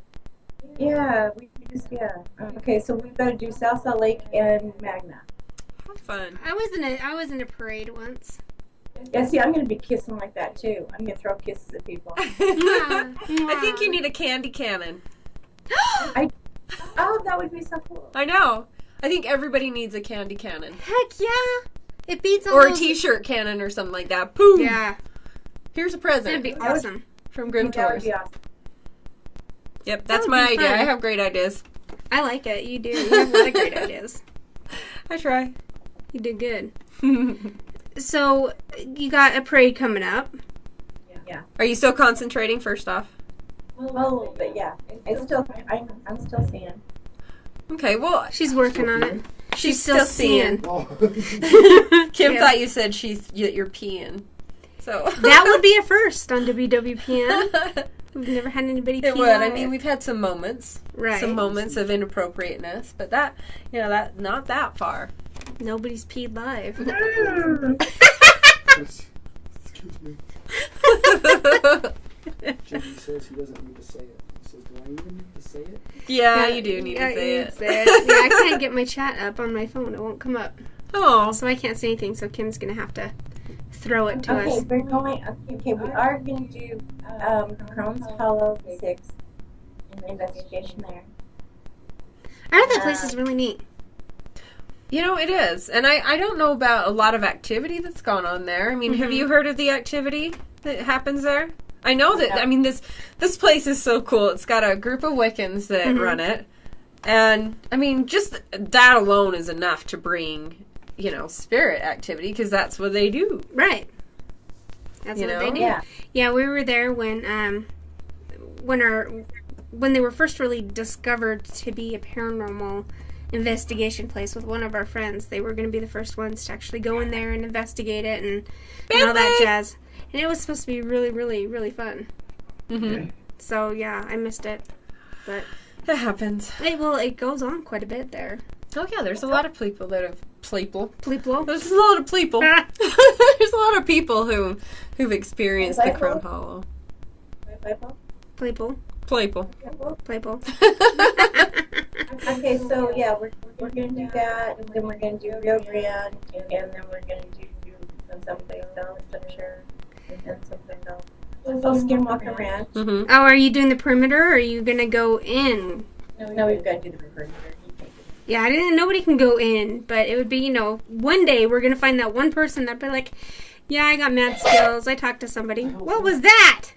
Yeah, we just Okay, so we've got to do South Salt Lake and Magna. Have fun. I was in a parade once. Yeah, see, I'm gonna be kissing like that too. I'm gonna throw kisses at people. I think you need a candy cannon. Oh, that would be so cool. I know. I think everybody needs a candy cannon. Heck yeah. It beats all Or a those... t-shirt cannon or something like that. Boom! Yeah. Here's a present. That'd be awesome. From Grim That would Tours. be awesome. Yep, that's That would my be idea. fun. I have great ideas. I like it. You do. You have a lot of great ideas. I try. You did good. So, you got a parade coming up. Yeah. Are you still concentrating first off? Well, a little bit, yeah. I'm still seeing. Okay, well, She's working on it. She's still seeing. Oh. Kim Yeah. thought you said you're peeing. So That would be a first on WWPN. We've never had anybody pee It would. I live. mean, we've had some moments. Right. Some moments of inappropriateness, but that not that far. Nobody's peed live. Excuse me. Jimmy says he doesn't need to say it. He says, do I even need to say it? Yeah, you do need Yeah, to say you it. need to say it. Yeah, I can't get my chat up on my phone. It won't come up. Oh, So I can't say anything, so Kim's going to have to throw it to Okay, us. we're going. Okay, we are going to do Crohn's Hollow 6 investigation there. I heard that place is really neat. you know it is, and I don't know about a lot of activity that's gone on there. I mean, have you heard of the activity that happens there? I know that. I mean, this place is so cool. It's got a group of Wiccans that run it, and I mean, just that alone is enough to bring, spirit activity, because that's what they do. Right. That's You what know? they do. Yeah. Yeah, we were there when they were first really discovered to be a paranormal investigation place with one of our friends. They were going to be the first ones to actually go in there and investigate it and all that jazz. And it was supposed to be really, really, really fun. Mm-hmm. So yeah, I missed it, but It happens. it goes on quite a bit there. Oh yeah, there's a lot of people that have Pleeple. There's a lot of people. There's a lot of people who've experienced the Crown Hollow. Pleeple. Playful. Pleeple. Okay, so yeah, we're gonna do that, and then we're gonna do Rio Grande, and then we're gonna do something else, I'm sure, and then something else. So Skinwalker Ranch. Mm-hmm. Oh, are you doing the perimeter, or are you gonna go in? No, we've got to do the perimeter. Yeah, I didn't. Nobody can go in, but it would be, one day we're gonna find that one person that'd be like, "Yeah, I got mad skills. I talked to somebody. What was that?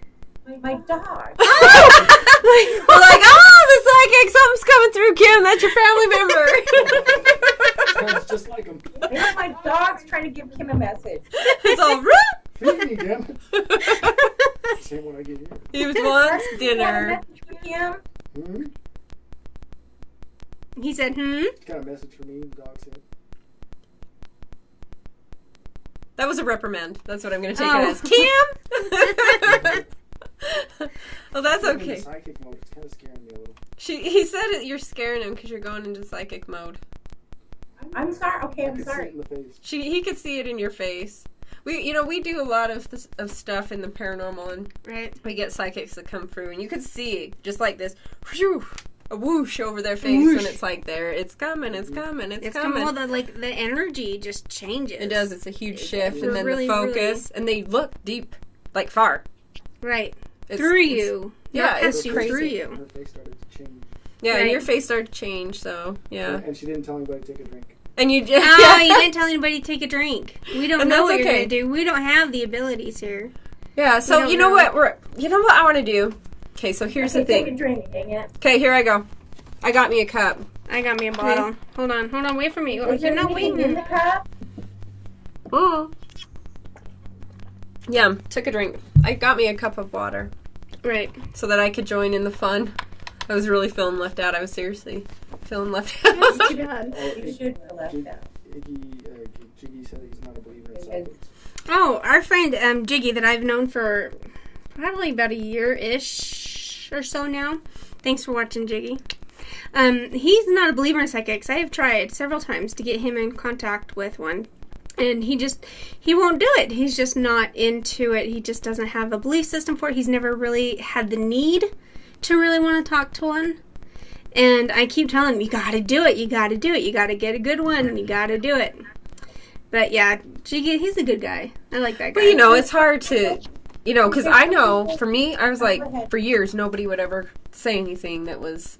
My dog. We're like, oh, the psychic, something's coming through, Kim. That's your family member. Sounds just like him. Maybe my dog's trying to give Kim a message. It's all Feed me, damn it. Same when I get here. He wants You got a dinner. message for Kim? Hmm? He said, Got a message for me, the dog said. That was a reprimand. That's what I'm going to take Oh. it as. Kim! Well, that's I'm in okay. psychic mode. It's kind of scaring me a little. He said it, you're scaring him because you're going into psychic mode. I'm sorry. Okay, I I'm can see it sorry. in the face. He could see it in your face. We do a lot of stuff in the paranormal, and right. we get psychics that come through, and you could see just like this, whew, a whoosh over their face, Whoosh. and it's like it's coming, it's coming, it's coming. Well, the energy just changes. It does. It's a huge shift, and then really, the focus, and they look deep, like far. Right. It's, Through it's- you. Yeah, Not it's past you, crazy. through you. Her face started to change. Yeah, and Right. your face started to change. So yeah, And she didn't tell anybody to take a drink. and you Oh, you didn't tell anybody to take a drink. We don't And know that's what you're okay. going to do. We don't have the abilities here. yeah. So don't you know know. what I want to do. Okay, so here's the Take a thing. drink, dang it. Okay, here I go. I got me a cup. I got me a bottle. Hold on, wait for me. Is there You're not anything in waiting. the cup? Mm. Yeah, took a drink. I got me a cup of water Right. so that I could join in the fun. I was really feeling left out. I was seriously feeling left out. That's too bad. You should have left out. Jiggy said he's not a believer in psychics. Oh, our friend Jiggy that I've known for probably about a year-ish or so now. Thanks for watching, Jiggy. He's not a believer in psychics. I have tried several times to get him in contact with one. And he won't do it. He's just not into it. He just doesn't have a belief system for it. He's never really had the need to really want to talk to one. And I keep telling him, you gotta do it, you gotta do it, you gotta get a good one, you gotta do it. But yeah, Jiggy, he's a good guy. I like that guy. But it's hard to, because I know, for me, I was like, for years, nobody would ever say anything that was,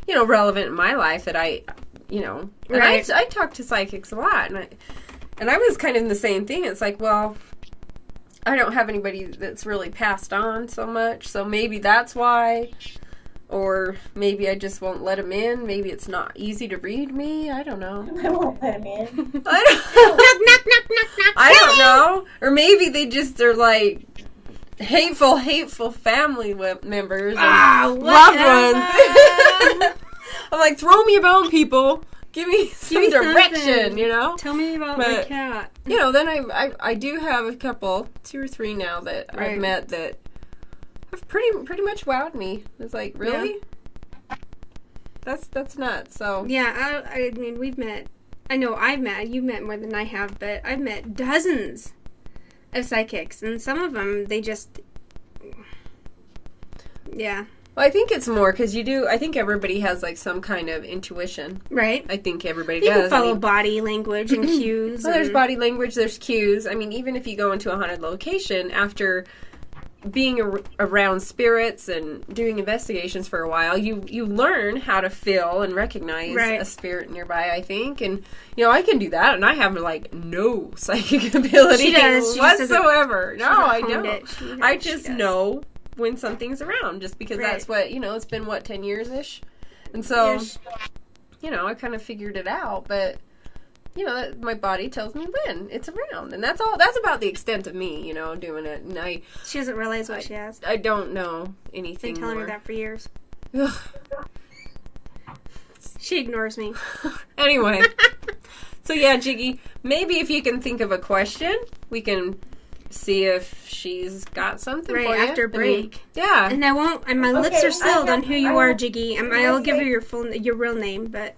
relevant in my life that I, and Right. I talk to psychics a lot, and I was kind of in the same thing. It's like, well, I don't have anybody that's really passed on so much, so maybe that's why, or maybe I just won't let them in. Maybe it's not easy to read me. I don't know. I won't let him in. I don't know. Or maybe they just are like hateful family members and loved ones. I'm like, throw me a bone, people. Give me some direction, something. Tell me about my But, cat. Then I do have a couple, 2 or 3 now that Right. I've met that have pretty much wowed me. It's like, really? That's nuts. So Yeah, I mean, we've met. I know you've met more than I have, but I've met dozens of psychics, and some of them, they just, yeah. well, I think it's more because I think everybody has like some kind of intuition. Right? I think everybody You does. can follow body language and cues. Well, there's and- body language, there's cues. I mean, even if you go into a haunted location, after being around spirits and doing investigations for a while, you learn how to feel and recognize Right. a spirit nearby, I think. And, I can do that, and I have, like, no psychic ability She does. She just doesn't- whatsoever. she No, hasn't I honed don't. it. She I does. just know when something's around, just because Right. that's what, it's been, 10 years-ish? And so, Ish. I kind of figured it out, but... my body tells me when it's around, and that's all. That's about the extent of me, doing it. And She doesn't realize what she has. I don't know Been anything telling more. her that for years. Ugh. She ignores me. Anyway, so yeah, Jiggy, maybe if you can think of a question, we can see if she's got something Right, for you. after break. Yeah. And I won't. And my lips Okay, are sealed on who you I are, have- Jiggy. And can I I'll give say- her your real name, but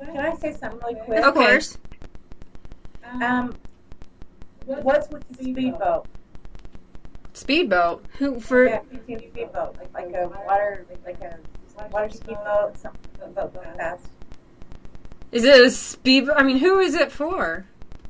Can I say something really quick? of Okay. course. What's with the speedboat? Speedboat. Who for? Yeah, speedboat, like a water speedboat, something, a boat going fast. Is it a speedboat? I mean, who is it for?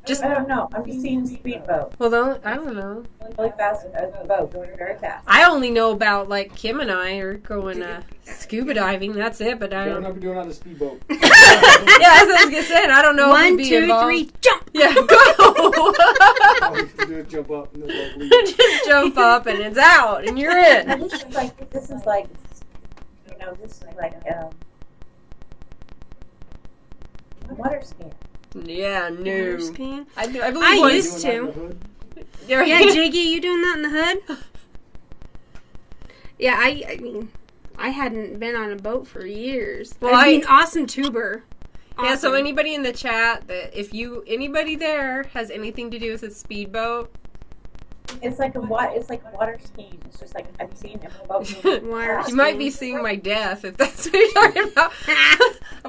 Just I don't know. I'm just seeing a speedboat. well, I don't know. Really fast, a boat going very fast. I only know about like Kim and I are going scuba diving. That's it. But I Don't don't. have to do it on a speedboat. Yeah, that's what I was gonna say. I don't know. if 1, we'd be 2, involved. 3, jump! Yeah, go. All you have to do is jump up and then like leave. Just jump up and it's out and you're Now, in. this is like, water skiing. Yeah, no. Skiing. I believe I once- used Doing that in to. the hood? Yeah, Jiggy, you doing that in the hood? Yeah, I mean, I hadn't been on a boat for years. Well, I mean, awesome tuber. Yeah, so Awesome. anybody in the chat that if anybody there has anything to do with a speedboat, It's like water skiing. It's just like I'm seeing a boat. Water you might be seeing my death if that's what you're talking about.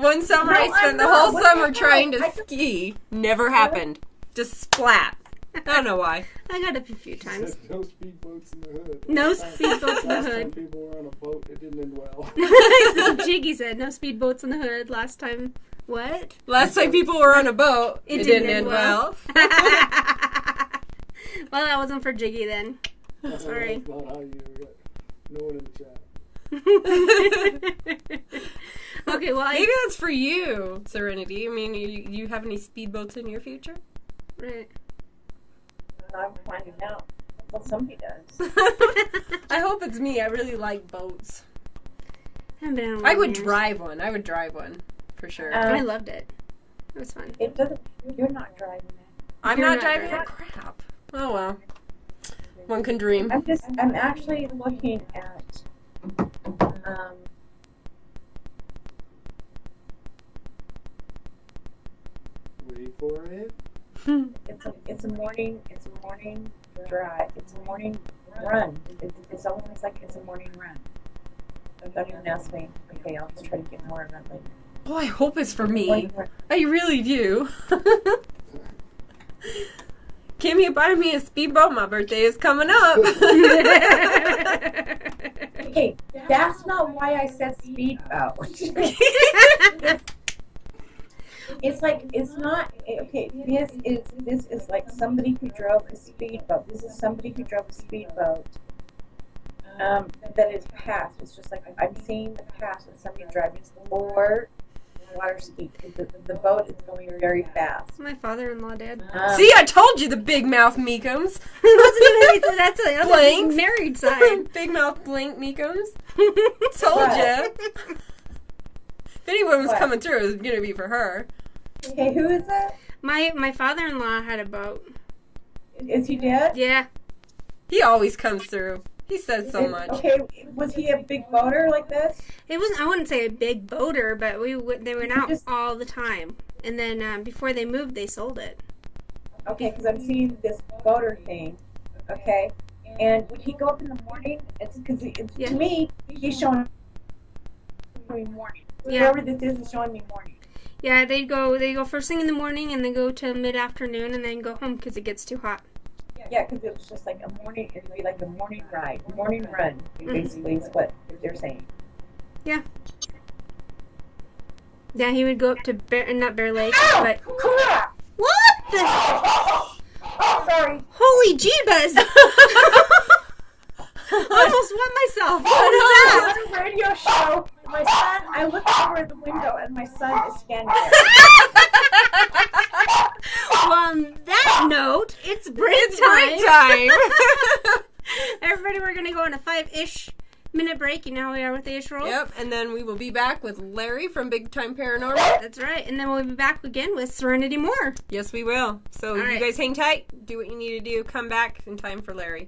One summer No, I spent I'm the not. whole What summer the trying hell? to ski. Never happened. Just splat. I don't know why. I got up a few times. Said no speedboats in the hood. No Last time- speedboats in the last time hood. people were on a boat, it didn't end well. Jiggy said no speedboats in the hood last time. What? Last time people were on a boat, it didn't end well. Well, that wasn't for Jiggy then. Sorry. That's not how you got no one in the chat. Okay, well, Maybe that's for you, Serenity. I mean, you have any speedboats in your future? Right. I'm finding out. Well, somebody does. I hope it's me. I really like boats. Haven't been on one I in would years. drive one. I would drive one for sure. I loved it. It was fun. It doesn't. You're not driving it. I'm you're not not driving driving. it. Crap. Oh well. One can dream. I'm actually looking at. Wait for it. It's a morning drive. It's a morning run. It's almost like it's a morning run. Don't even ask me. Okay, I'll just try to get more of that later. Oh, I hope it's for me. Morning run. I really do. Kim, you buy me a speedboat. My birthday is coming up. Okay, that's not why I said speedboat. It's like it's not okay. This is like somebody who drove a speedboat. This is somebody who drove a speedboat. That is past. It's just like I'm seeing the past of somebody driving or water ski. The boat is going very fast. My father-in-law did. See, I told you the big mouth meekums. That's the other Blanks. married side. Big mouth blank meekums. Told What? ya. If anyone was What? coming through, it was gonna be for her. Okay, who is that? My father-in-law had a boat. Is he dead? Yeah. He always comes through. He says so much. Okay, was he a big boater like this? It wasn't. I wouldn't say a big boater, but they went out Just- all the time. And then before they moved, they sold it. Okay, because I'm seeing this boater thing. Okay, and would he go up in the morning? It's because Yeah. to me, he's showing me morning. Yeah. Whoever this is showing me morning. Yeah, they go first thing in the morning, and they go to mid-afternoon, and then go home because it gets too hot. Yeah, because it was just like a morning. It'd be like a morning ride, morning run. Basically, is what they're saying. Yeah, he would go up to not Bear Lake, but Crap! what the? Oh, sorry. Holy jeebus! I almost wet myself. What is that? It's a radio show. My son. I look over the window and my son is standing there. Well, on that note, it's break It's time. break time. Everybody, we're gonna go on a 5-ish minute break. You know how we are with the ish roll. Yep, and then we will be back with Larry from Big Time Paranormal. That's right, and then we'll be back again with Serenity Moore. Yes, we will. So All you right. guys hang tight. Do what you need to do. Come back in time for Larry.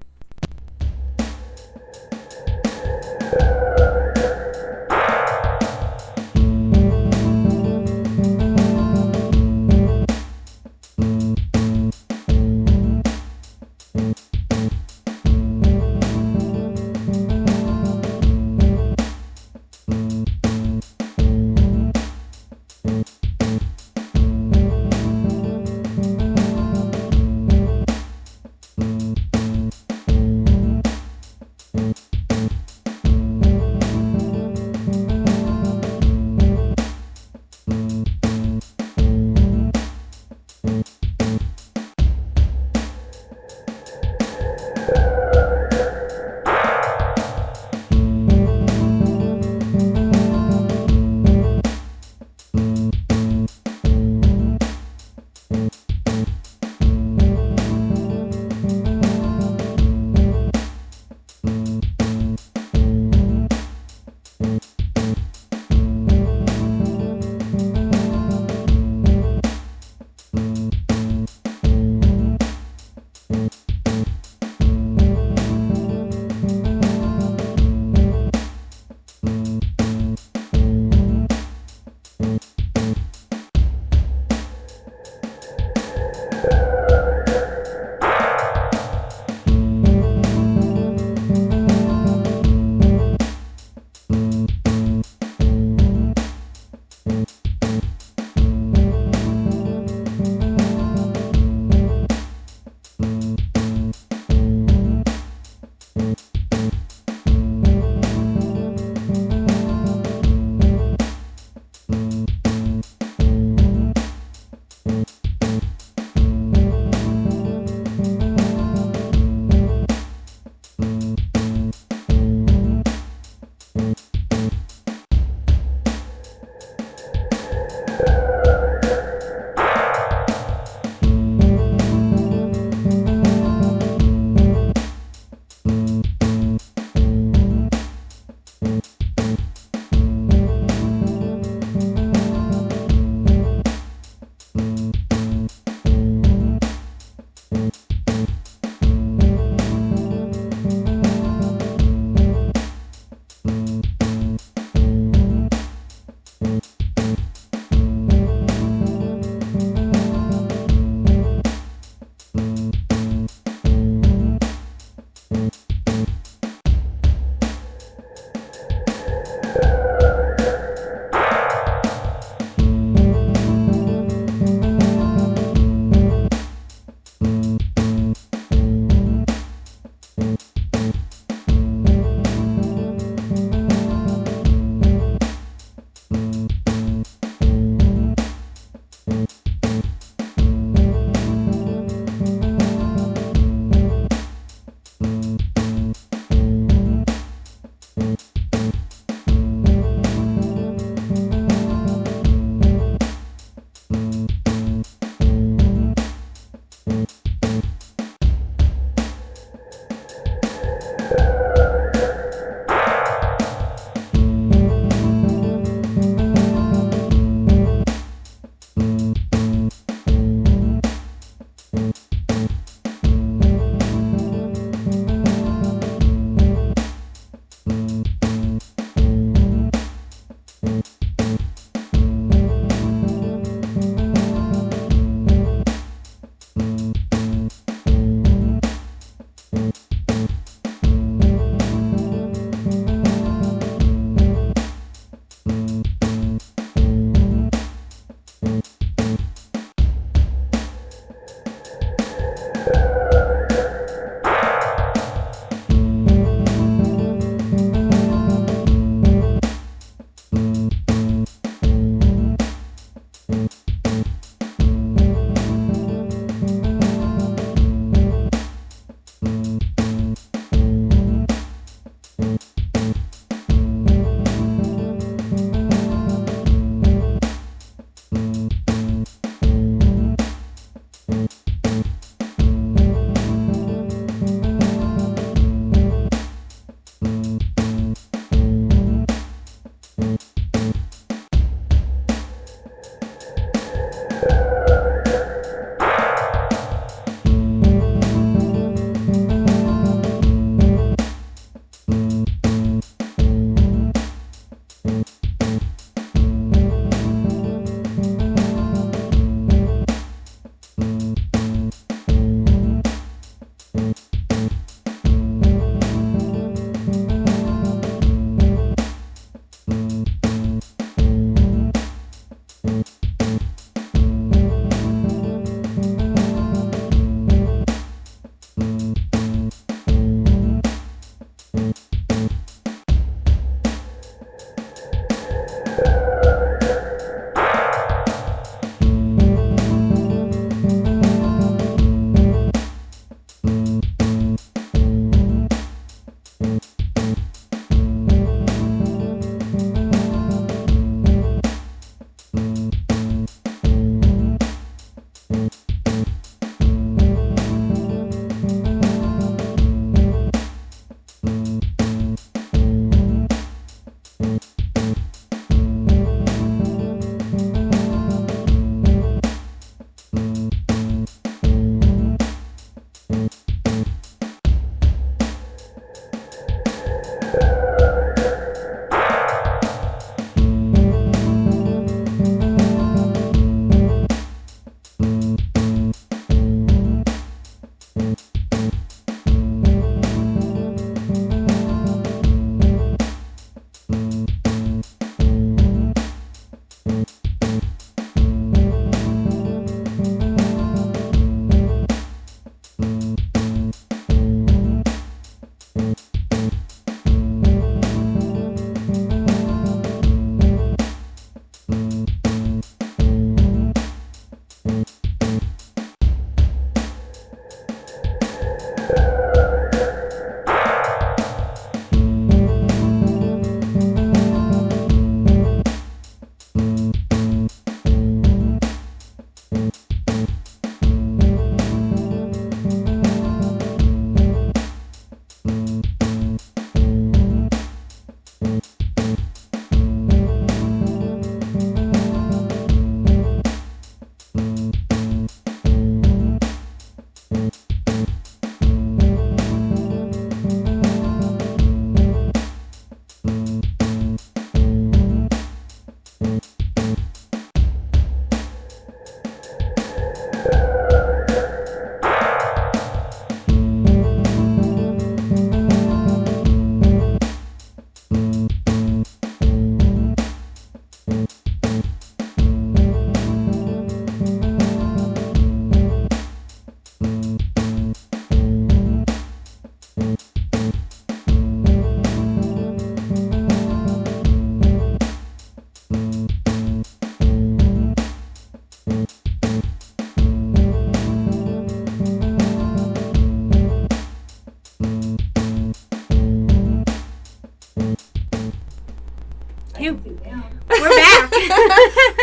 We're back.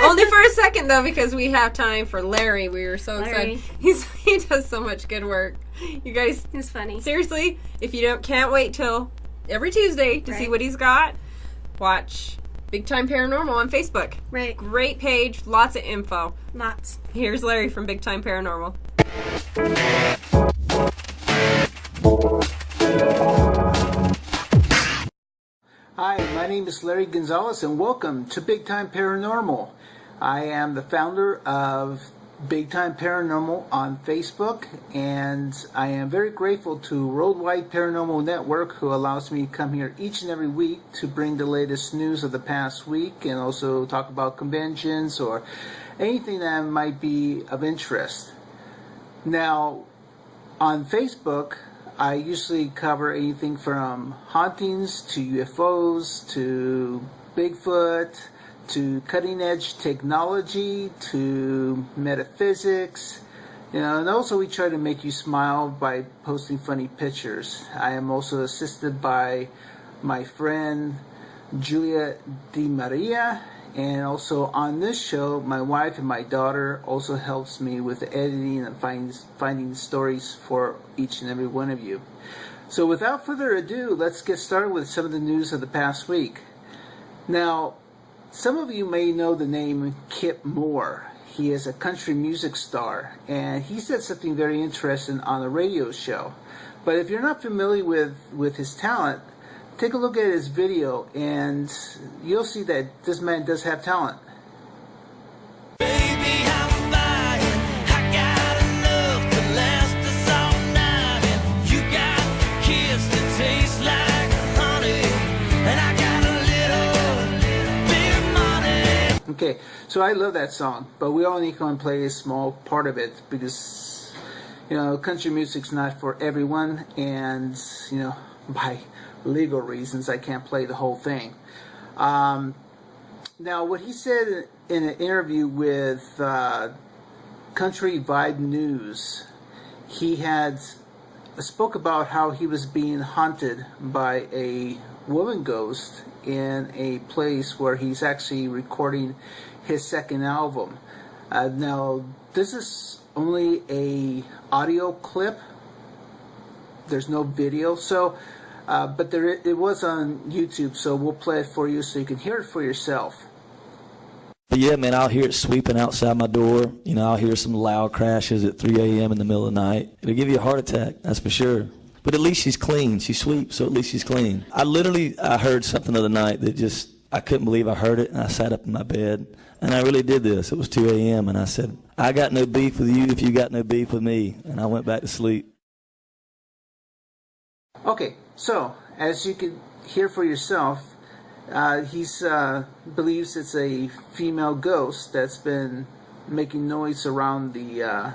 Only for a second, though, because we have time for Larry. We were so Larry. excited. He does so much good work. You guys, It's funny. seriously, if you can't wait till every Tuesday to see what he's got, watch Big Time Paranormal on Facebook. Right. Great page, lots of info. Lots. Here's Larry from Big Time Paranormal. Hi, my name is Larry Gonzalez and welcome to Big Time Paranormal. I am the founder of Big Time Paranormal on Facebook, and I am very grateful to Worldwide Paranormal Network, who allows me to come here each and every week to bring the latest news of the past week and also talk about conventions or anything that might be of interest. Now, on Facebook, I usually cover anything from hauntings to UFOs to Bigfoot to cutting edge technology to metaphysics, and also we try to make you smile by posting funny pictures. I am also assisted by my friend Julia Di Maria, and also on this show my wife and my daughter also helps me with the editing and finding stories for each and every one of you. So without further ado, let's get started with some of the news of the past week. Now, some of you may know the name Kip Moore. He is a country music star, and he said something very interesting on a radio show. But if you're not familiar with his talent, take a look at his video and you'll see that this man does have talent. Baby, I'm buying. I got enough to last us all night. And you got a kiss that tastes like honey. And I got a little bit of money. Okay, so I love that song, but we only can play a small part of it because, country music's not for everyone, and, by legal reasons, I can't play the whole thing. Now, what he said in an interview with Country Vibe News, he had spoke about how he was being haunted by a woman ghost in a place where he's actually recording his second album. Now, this is only a audio clip. There's no video, so but it was on YouTube, so we'll play it for you so you can hear it for yourself. But yeah, man, I'll hear it sweeping outside my door. I'll hear some loud crashes at 3 a.m. in the middle of the night. It'll give you a heart attack, that's for sure. But at least she's clean. She sweeps, so at least she's clean. I heard something the other night that I couldn't believe I heard it, and I sat up in my bed. And I really did this. It was 2 a.m., and I said, I got no beef with you if you got no beef with me. And I went back to sleep. Okay, so as you can hear for yourself, he believes it's a female ghost that's been making noise around the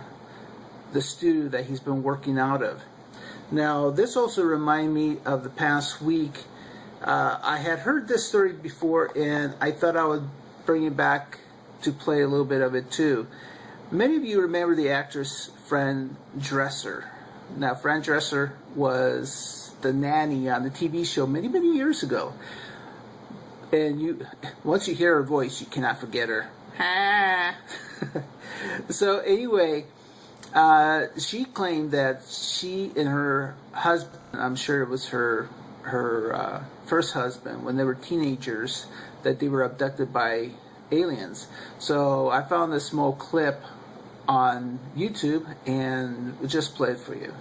studio that he's been working out of. Now, this also reminded me of the past week. I had heard this story before, and I thought I would bring it back to play a little bit of it too. Many of you remember the actress Fran Drescher. Now, Fran Drescher was the nanny on the TV show many, many years ago. And once you hear her voice, you cannot forget her. So anyway, she claimed that she and her husband, I'm sure it was her first husband, when they were teenagers, that they were abducted by aliens. So I found this small clip on YouTube and we'll just play it for you.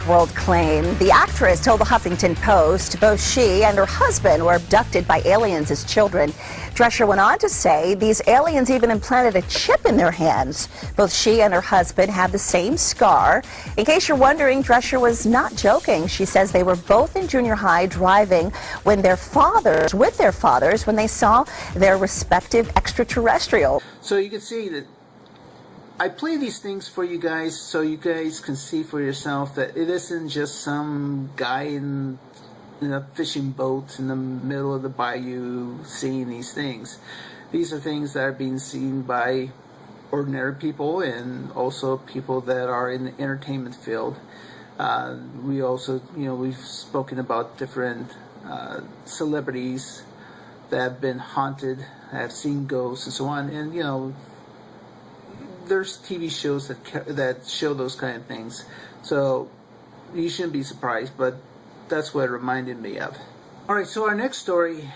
World claim. The actress told the Huffington Post both she and her husband were abducted by aliens as children. Drescher went on to say these aliens even implanted a chip in their hands. Both she and her husband have the same scar. In case you're wondering, Drescher was not joking. She says they were both in junior high driving with their fathers when they saw their respective extraterrestrials. So you can see that I play these things for you guys so you guys can see for yourself that it isn't just some guy in a fishing boat in the middle of the bayou seeing these things. These are things that are being seen by ordinary people and also people that are in the entertainment field. We also, we've spoken about different celebrities that have been haunted, have seen ghosts and so on. And, you know, there's TV shows that show those kind of things. So you shouldn't be surprised, but that's what it reminded me of. All right, so our next story,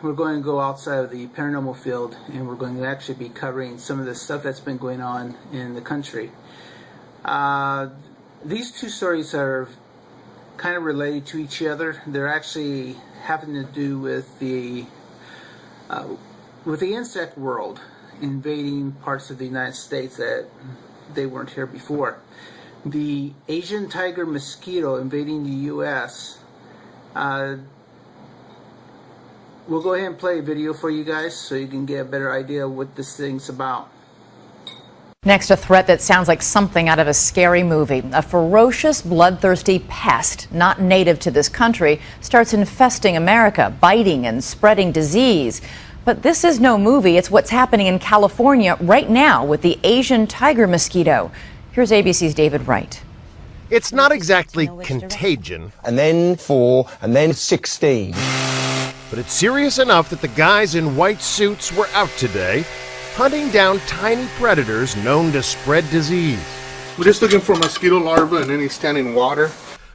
we're going to go outside of the paranormal field, and we're going to actually be covering some of the stuff that's been going on in the country. These two stories are kind of related to each other. They're actually having to do with the insect world invading parts of the United States that they weren't here before. The Asian tiger mosquito invading the U.S. We'll go ahead and play a video for you guys so you can get a better idea of what this thing's about. Next, a threat that sounds like something out of a scary movie. A ferocious, bloodthirsty pest, not native to this country, starts infesting America, biting and spreading disease. But this is no movie. It's what's happening in California right now with the Asian tiger mosquito. Here's ABC's David Wright. It's not exactly contagion. And then 4, and then 16. But it's serious enough that the guys in white suits were out today hunting down tiny predators known to spread disease. We're just looking for mosquito larvae in any standing water.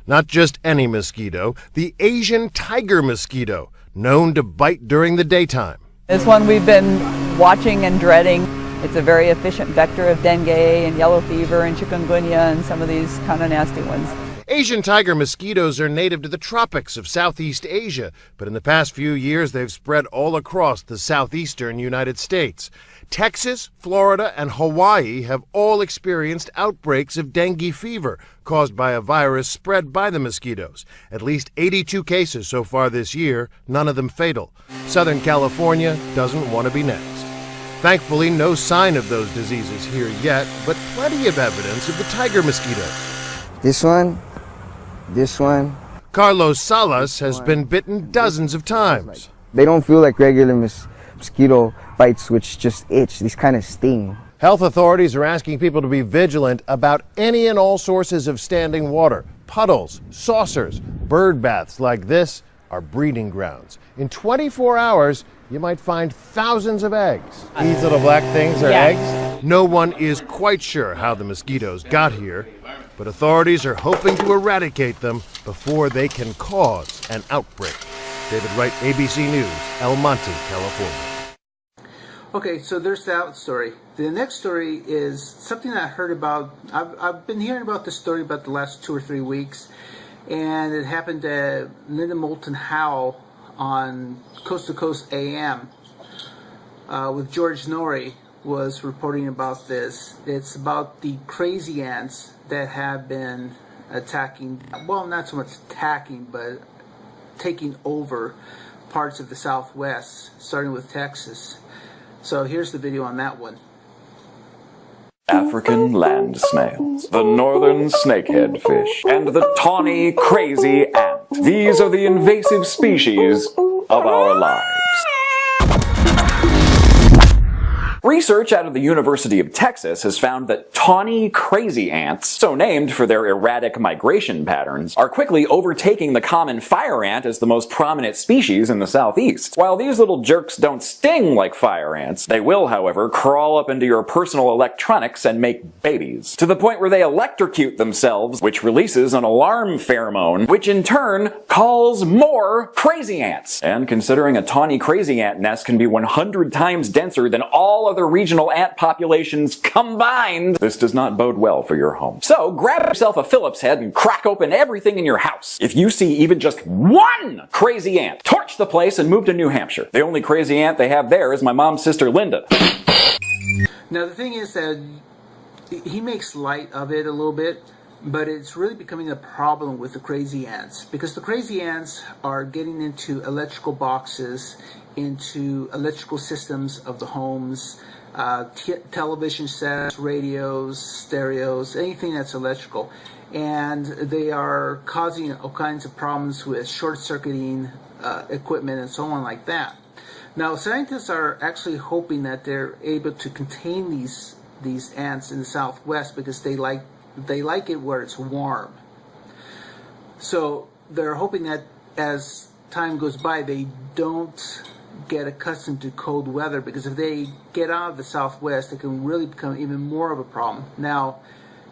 Not just any mosquito, the Asian tiger mosquito, known to bite during the daytime. This one we've been watching and dreading. It's a very efficient vector of dengue and yellow fever and chikungunya and some of these kind of nasty ones. Asian tiger mosquitoes are native to the tropics of Southeast Asia, but in the past few years they've spread all across the southeastern United States. Texas, Florida, and Hawaii have all experienced outbreaks of dengue fever caused by a virus spread by the mosquitoes. At least 82 cases so far this year, none of them fatal. Southern California doesn't want to be next. Thankfully, no sign of those diseases here yet, but plenty of evidence of the tiger mosquito. This one. Carlos Salas has been bitten dozens of times. They don't feel like regular mosquito bites, which just itch. These kind of sting. Health authorities are asking people to be vigilant about any and all sources of standing water. Puddles, saucers, bird baths like this are breeding grounds. In 24 hours, you might find thousands of eggs. These little black things are eggs? No one is quite sure how the mosquitoes got here, but authorities are hoping to eradicate them before they can cause an outbreak. David Wright, ABC News, El Monte, California. Okay, so there's that story. The next story is something I heard about. I've been hearing about this story about the last 2 or 3 weeks, and it happened to Linda Moulton Howe on Coast to Coast AM with George Norrie was reporting about this. It's about the crazy ants that have been attacking, well, not so much attacking, but taking over parts of the Southwest, starting with Texas. So here's the video on that one. African land snails, the northern snakehead fish, and the tawny crazy ant. These are the invasive species of our lives. Research out of the University of Texas has found that tawny crazy ants, so named for their erratic migration patterns, are quickly overtaking the common fire ant as the most prominent species in the southeast. While these little jerks don't sting like fire ants, they will, however, crawl up into your personal electronics and make babies, to the point where they electrocute themselves, which releases an alarm pheromone, which in turn calls more crazy ants. And considering a tawny crazy ant nest can be 100 times denser than all other regional ant populations combined, this does not bode well for your home. So grab yourself a Phillips head and crack open everything in your house. If you see even just one crazy ant, torch the place and move to New Hampshire. The only crazy ant they have there is my mom's sister Linda. Now the thing is that he makes light of it a little bit, but it's really becoming a problem with the crazy ants, because the crazy ants are getting into electrical boxes, into electrical systems of the homes, television sets, radios, stereos, anything that's electrical. And they are causing all kinds of problems with short-circuiting equipment and so on like that. Now, scientists are actually hoping that they're able to contain these ants in the Southwest because they like it where it's warm. So they're hoping that as time goes by, they don't get accustomed to cold weather, because if they get out of the southwest, it can really become even more of a problem. Now,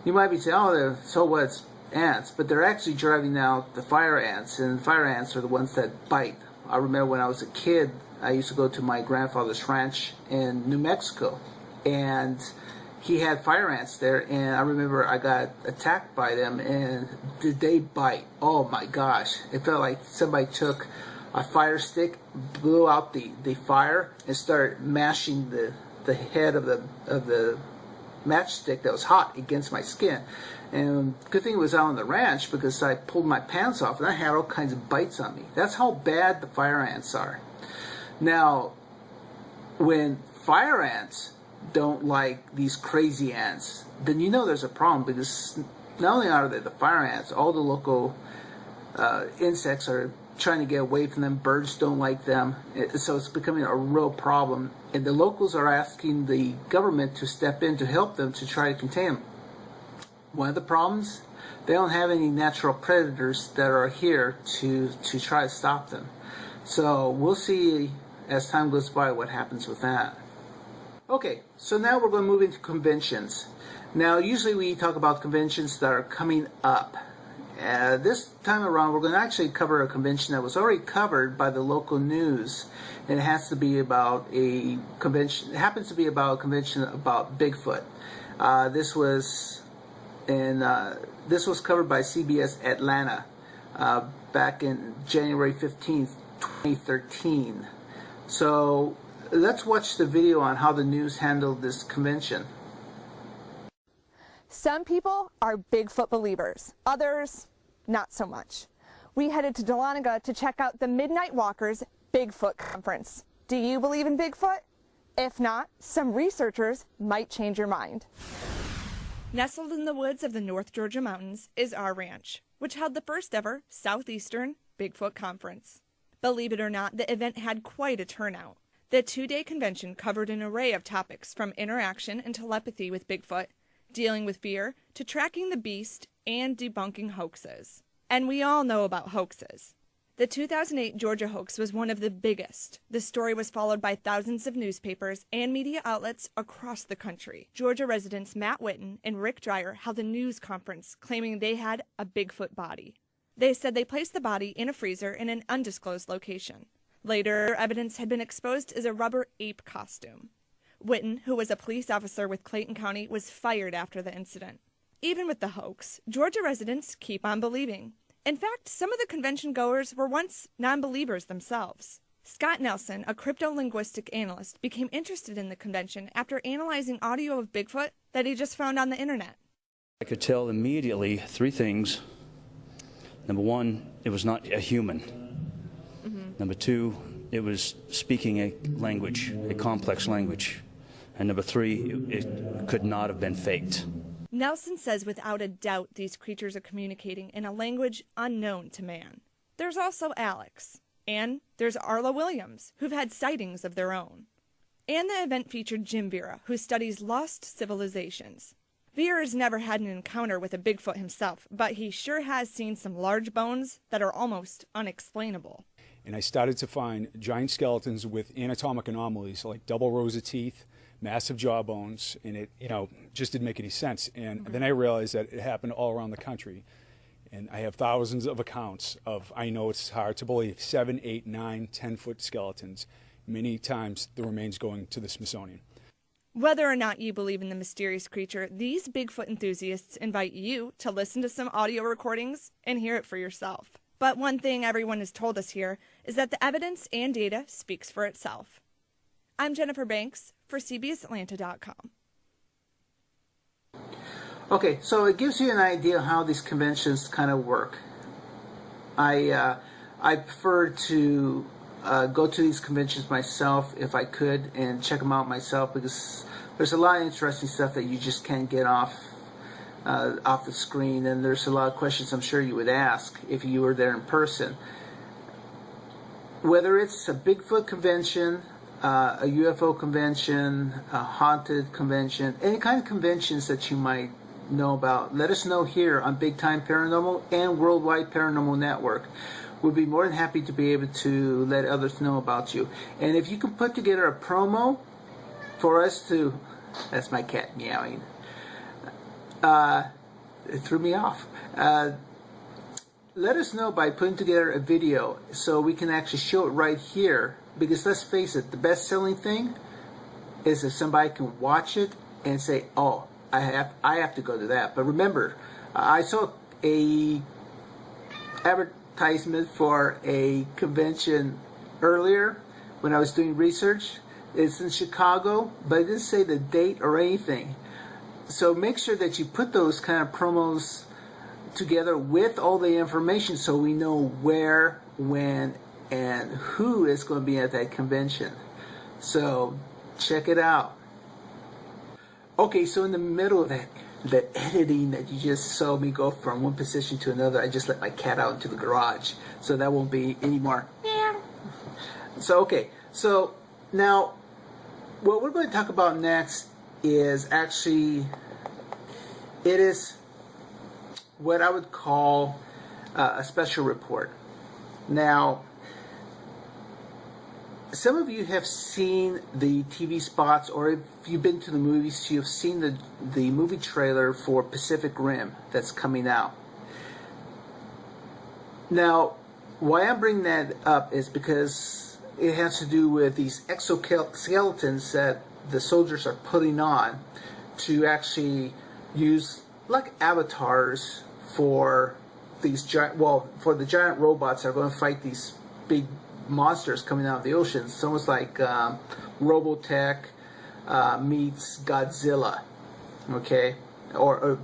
you might be saying, oh, so what, it's ants, but they're actually driving out the fire ants, and fire ants are the ones that bite. I remember when I was a kid, I used to go to my grandfather's ranch in New Mexico, and he had fire ants there, and I remember I got attacked by them, and did they bite? Oh my gosh, it felt like somebody took a fire stick, blew out the fire, and started mashing the head of the matchstick that was hot against my skin. And good thing it was out on the ranch, because I pulled my pants off and I had all kinds of bites on me. That's how bad the fire ants are. Now, when fire ants don't like these crazy ants, then you know there's a problem, because not only are they the fire ants, all the local insects are trying to get away from them. Birds don't like them, so it's becoming a real problem, and the locals are asking the government to step in to help them to try to contain them. One of the problems, they don't have any natural predators that are here to try to stop them. So we'll see as time goes by what happens with that. Okay, so now we're going to move into conventions. Now, usually we talk about conventions that are coming up. This time around, we're going to actually cover a convention that was already covered by the local news, and it has to be about a convention. It happens to be about a convention about Bigfoot. This was covered by CBS Atlanta back in January 15th, 2013. So let's watch the video on how the news handled this convention. Some people are Bigfoot believers, others not so much. We headed to Dahlonega to check out the Midnight Walkers Bigfoot Conference. Do you believe in Bigfoot? If not, some researchers might change your mind. Nestled in the woods of the North Georgia mountains is our ranch, which held the first ever Southeastern Bigfoot Conference. Believe it or not, the event had quite a turnout. The two-day convention covered an array of topics, from interaction and telepathy with Bigfoot, dealing with fear, to tracking the beast and debunking hoaxes. And we all know about hoaxes. The 2008 Georgia hoax was one of the biggest. The story was followed by thousands of newspapers and media outlets across the country. Georgia residents Matt Witten and Rick Dreyer held a news conference claiming they had a Bigfoot body. They said they placed the body in a freezer in an undisclosed location. Later, evidence had been exposed as a rubber ape costume. Witten, who was a police officer with Clayton County, was fired after the incident. Even with the hoax, Georgia residents keep on believing. In fact, some of the convention goers were once non-believers themselves. Scott Nelson, a crypto-linguistic analyst, became interested in the convention after analyzing audio of Bigfoot that he just found on the internet. I could tell immediately three things. Number one, it was not a human. Number two, it was speaking a language, a complex language. And number three, it could not have been faked. Nelson says without a doubt these creatures are communicating in a language unknown to man. There's also Alex. And there's Arla Williams, who've had sightings of their own. And the event featured Jim Vera, who studies lost civilizations. Vera's never had an encounter with a Bigfoot himself, but he sure has seen some large bones that are almost unexplainable. And I started to find giant skeletons with anatomic anomalies, like double rows of teeth, massive jaw bones, and it, just didn't make any sense. And then I realized that it happened all around the country. And I have thousands of accounts of, I know it's hard to believe, 7, 8, 9, 10-foot skeletons, many times the remains going to the Smithsonian. Whether or not you believe in the mysterious creature, these Bigfoot enthusiasts invite you to listen to some audio recordings and hear it for yourself. But one thing everyone has told us here is that the evidence and data speaks for itself. I'm Jennifer Banks for CBSAtlanta.com. Okay, so it gives you an idea how these conventions kind of work. I prefer to go to these conventions myself if I could and check them out myself, because there's a lot of interesting stuff that you just can't get off the screen, and there's a lot of questions I'm sure you would ask if you were there in person. Whether it's a Bigfoot convention, a UFO convention, a haunted convention, any kind of conventions that you might know about, let us know here on Big Time Paranormal and Worldwide Paranormal Network. We'd be more than happy to be able to let others know about you. And if you can put together a promo for us to... That's my cat meowing. It threw me off. Let us know by putting together a video so we can actually show it right here. Because let's face it, the best-selling thing is if somebody can watch it and say, oh, I have to go to that. But remember, I saw a advertisement for a convention earlier when I was doing research. It's in Chicago, but it didn't say the date or anything. So make sure that you put those kind of promos together with all the information so we know where, when, and who is going to be at that convention. So check it out. Okay, so in the middle of that editing that you just saw me go from one position to another, I just let my cat out into the garage. So that won't be any more. So, okay. So now what we're going to talk about next is actually, it is what I would call a special report. Now, some of you have seen the TV spots, or if you've been to the movies, you've seen the movie trailer for Pacific Rim that's coming out. Now, why I'm bringing that up is because it has to do with these exoskeletons that the soldiers are putting on to actually use like avatars for these for the giant robots that are going to fight these big monsters coming out of the ocean. It's almost like Robotech meets Godzilla, okay, or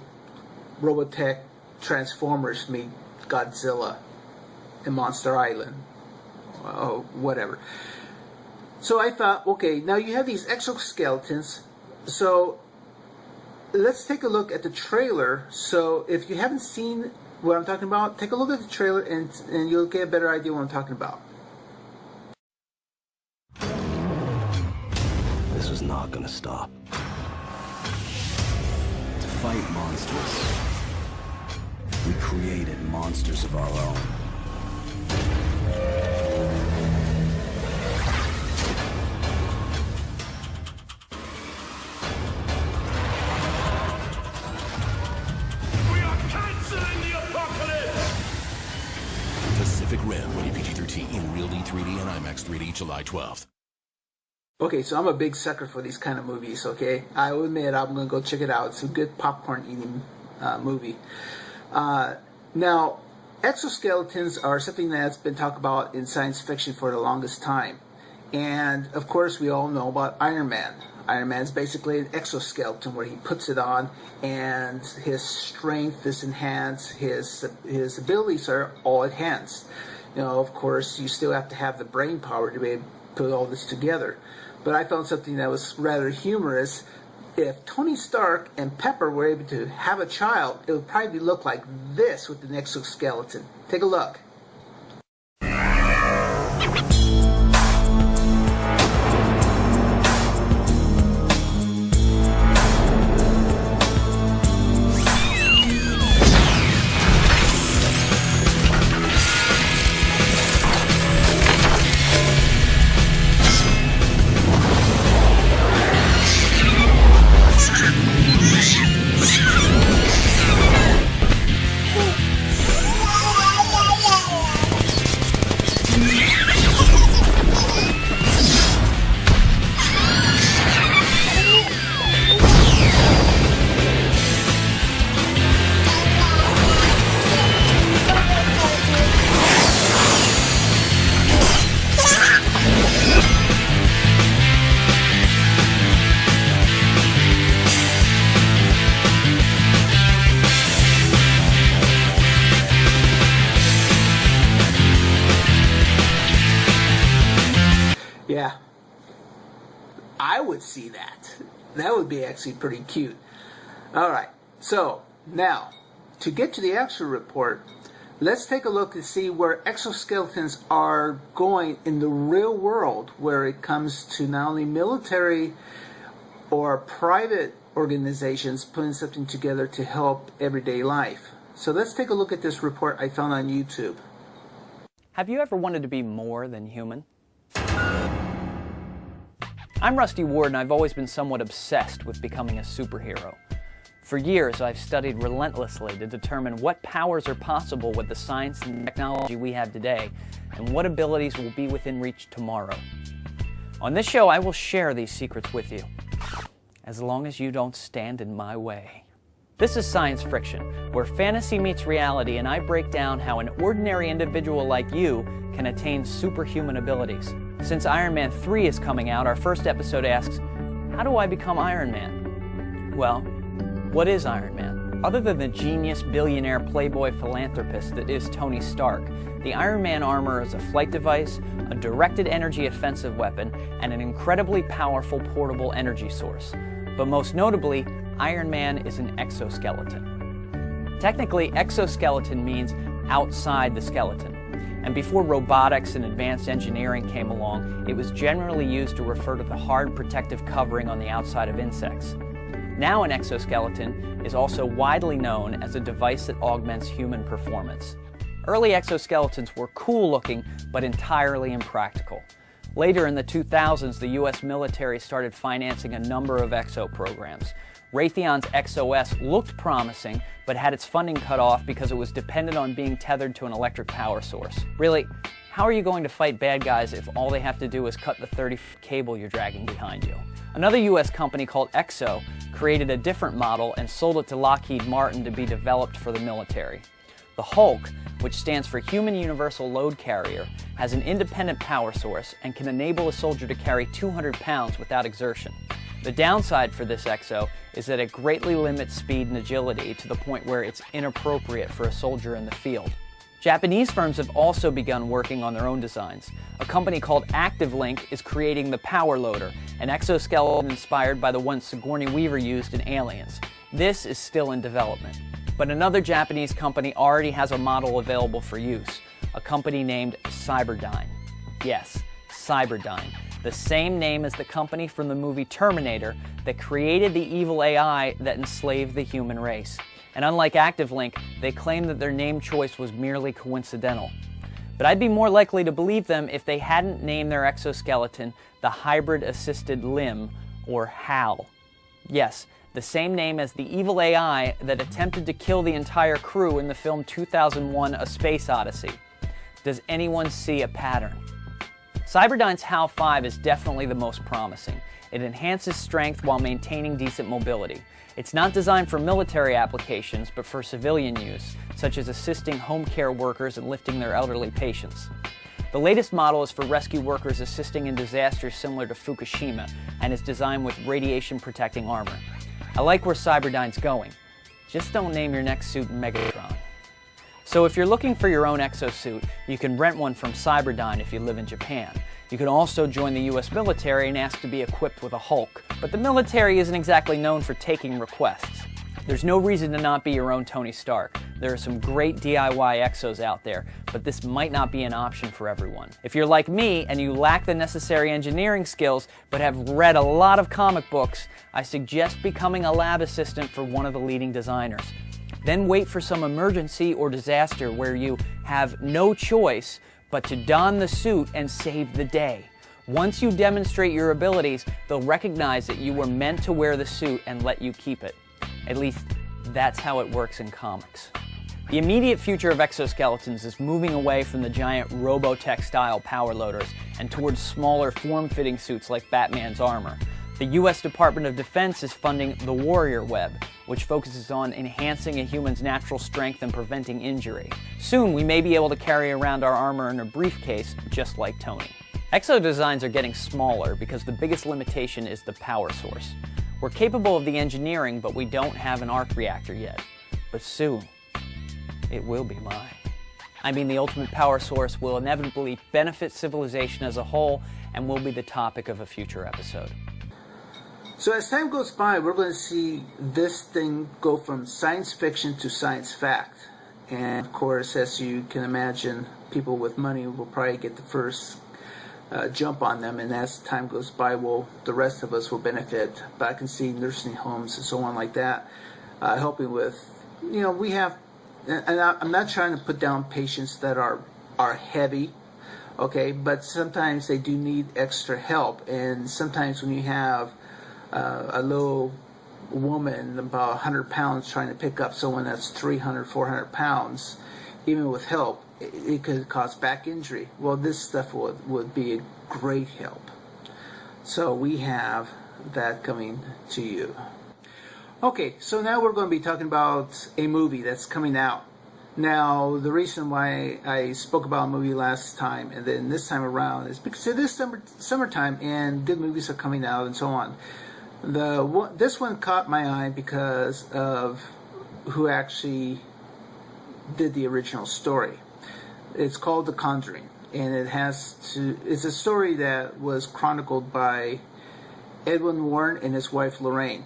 Robotech Transformers meet Godzilla in Monster Island, whatever. So I thought, okay, now you have these exoskeletons, so let's take a look at the trailer. So if you haven't seen what I'm talking about, take a look at the trailer and you'll get a better idea what I'm talking about. This was not gonna stop. To fight monsters, we created monsters of our own. Pacific Rim, rated PG-13, in Real D 3D and IMAX 3D, July 12th. Okay, so I'm a big sucker for these kind of movies, okay? I will admit I'm going to go check it out. It's a good popcorn-eating movie. Now, exoskeletons are something that's been talked about in science fiction for the longest time. And, of course, we all know about Iron Man. Iron Man's basically an exoskeleton where he puts it on and his strength is enhanced, his abilities are all enhanced. You know, of course, you still have to have the brain power to be able to put all this together. But I found something that was rather humorous. If Tony Stark and Pepper were able to have a child, it would probably look like this with an exoskeleton. Take a look. Yeah, I would see that. That would be actually pretty cute. All right, so now to get to the actual report, let's take a look and see where exoskeletons are going in the real world, where it comes to not only military or private organizations putting something together to help everyday life. So let's take a look at this report I found on YouTube. Have you ever wanted to be more than human? I'm Rusty Ward, and I've always been somewhat obsessed with becoming a superhero. For years, I've studied relentlessly to determine what powers are possible with the science and technology we have today, and what abilities will be within reach tomorrow. On this show, I will share these secrets with you, as long as you don't stand in my way. This is science fiction, where fantasy meets reality, and I break down how an ordinary individual like you can attain superhuman abilities. Since Iron Man 3 is coming out, our first episode asks, how do I become Iron Man? Well, what is Iron Man? Other than the genius, billionaire, playboy philanthropist that is Tony Stark, the Iron Man armor is a flight device, a directed energy offensive weapon, and an incredibly powerful portable energy source. But most notably, Iron Man is an exoskeleton. Technically, exoskeleton means outside the skeleton. And before robotics and advanced engineering came along, it was generally used to refer to the hard protective covering on the outside of insects. Now an exoskeleton is also widely known as a device that augments human performance. Early exoskeletons were cool looking, but entirely impractical. Later in the 2000s, the US military started financing a number of exo programs. Raytheon's XOS looked promising, but had its funding cut off because it was dependent on being tethered to an electric power source. Really, how are you going to fight bad guys if all they have to do is cut the 30-foot cable you're dragging behind you? Another US company called Exo created a different model and sold it to Lockheed Martin to be developed for the military. The Hulk, which stands for Human Universal Load Carrier, has an independent power source and can enable a soldier to carry 200 pounds without exertion. The downside for this Exo is that it greatly limits speed and agility to the point where it's inappropriate for a soldier in the field. Japanese firms have also begun working on their own designs. A company called ActiveLink is creating the Power Loader, an exoskeleton inspired by the one Sigourney Weaver used in Aliens. This is still in development. But another Japanese company already has a model available for use, a company named Cyberdyne. Yes, Cyberdyne, the same name as the company from the movie Terminator that created the evil AI that enslaved the human race. And unlike ActiveLink, they claim that their name choice was merely coincidental. But I'd be more likely to believe them if they hadn't named their exoskeleton the Hybrid Assisted Limb, or HAL. Yes, the same name as the evil AI that attempted to kill the entire crew in the film 2001: A Space Odyssey. Does anyone see a pattern? Cyberdyne's HAL 5 is definitely the most promising. It enhances strength while maintaining decent mobility. It's not designed for military applications, but for civilian use, such as assisting home care workers and lifting their elderly patients. The latest model is for rescue workers assisting in disasters similar to Fukushima, and is designed with radiation-protecting armor. I like where Cyberdyne's going. Just don't name your next suit Megatron. So if you're looking for your own exosuit, you can rent one from Cyberdyne if you live in Japan. You can also join the US military and ask to be equipped with a Hulk. But the military isn't exactly known for taking requests. There's no reason to not be your own Tony Stark. There are some great DIY exos out there, but this might not be an option for everyone. If you're like me and you lack the necessary engineering skills, but have read a lot of comic books, I suggest becoming a lab assistant for one of the leading designers. Then wait for some emergency or disaster where you have no choice but to don the suit and save the day. Once you demonstrate your abilities, they'll recognize that you were meant to wear the suit and let you keep it. At least, that's how it works in comics. The immediate future of exoskeletons is moving away from the giant Robotech-style power loaders and towards smaller, form-fitting suits like Batman's armor. The US Department of Defense is funding the Warrior Web, which focuses on enhancing a human's natural strength and preventing injury. Soon, we may be able to carry around our armor in a briefcase, just like Tony. Exo designs are getting smaller because the biggest limitation is the power source. We're capable of the engineering, but we don't have an arc reactor yet. But soon, it will be mine. I mean, the ultimate power source will inevitably benefit civilization as a whole and will be the topic of a future episode. So as time goes by, we're going to see this thing go from science fiction to science fact. And of course, as you can imagine, people with money will probably get the first jump on them, and as time goes by, the rest of us will benefit. But I can see nursing homes and so on like that helping with, we have, and I'm not trying to put down patients that are heavy, okay, but sometimes they do need extra help, and sometimes when you have a little woman about 100 pounds trying to pick up someone that's 300, 400 pounds, even with help, it could cause back injury. Well, this stuff would be a great help. So we have that coming to you. Okay, so now we're going to be talking about a movie that's coming out. Now, the reason why I spoke about a movie last time and then this time around is because it is summertime and good movies are coming out and so on. This one caught my eye because of who actually did the original story. It's called The Conjuring, and it's a story that was chronicled by Edwin Warren and his wife Lorraine.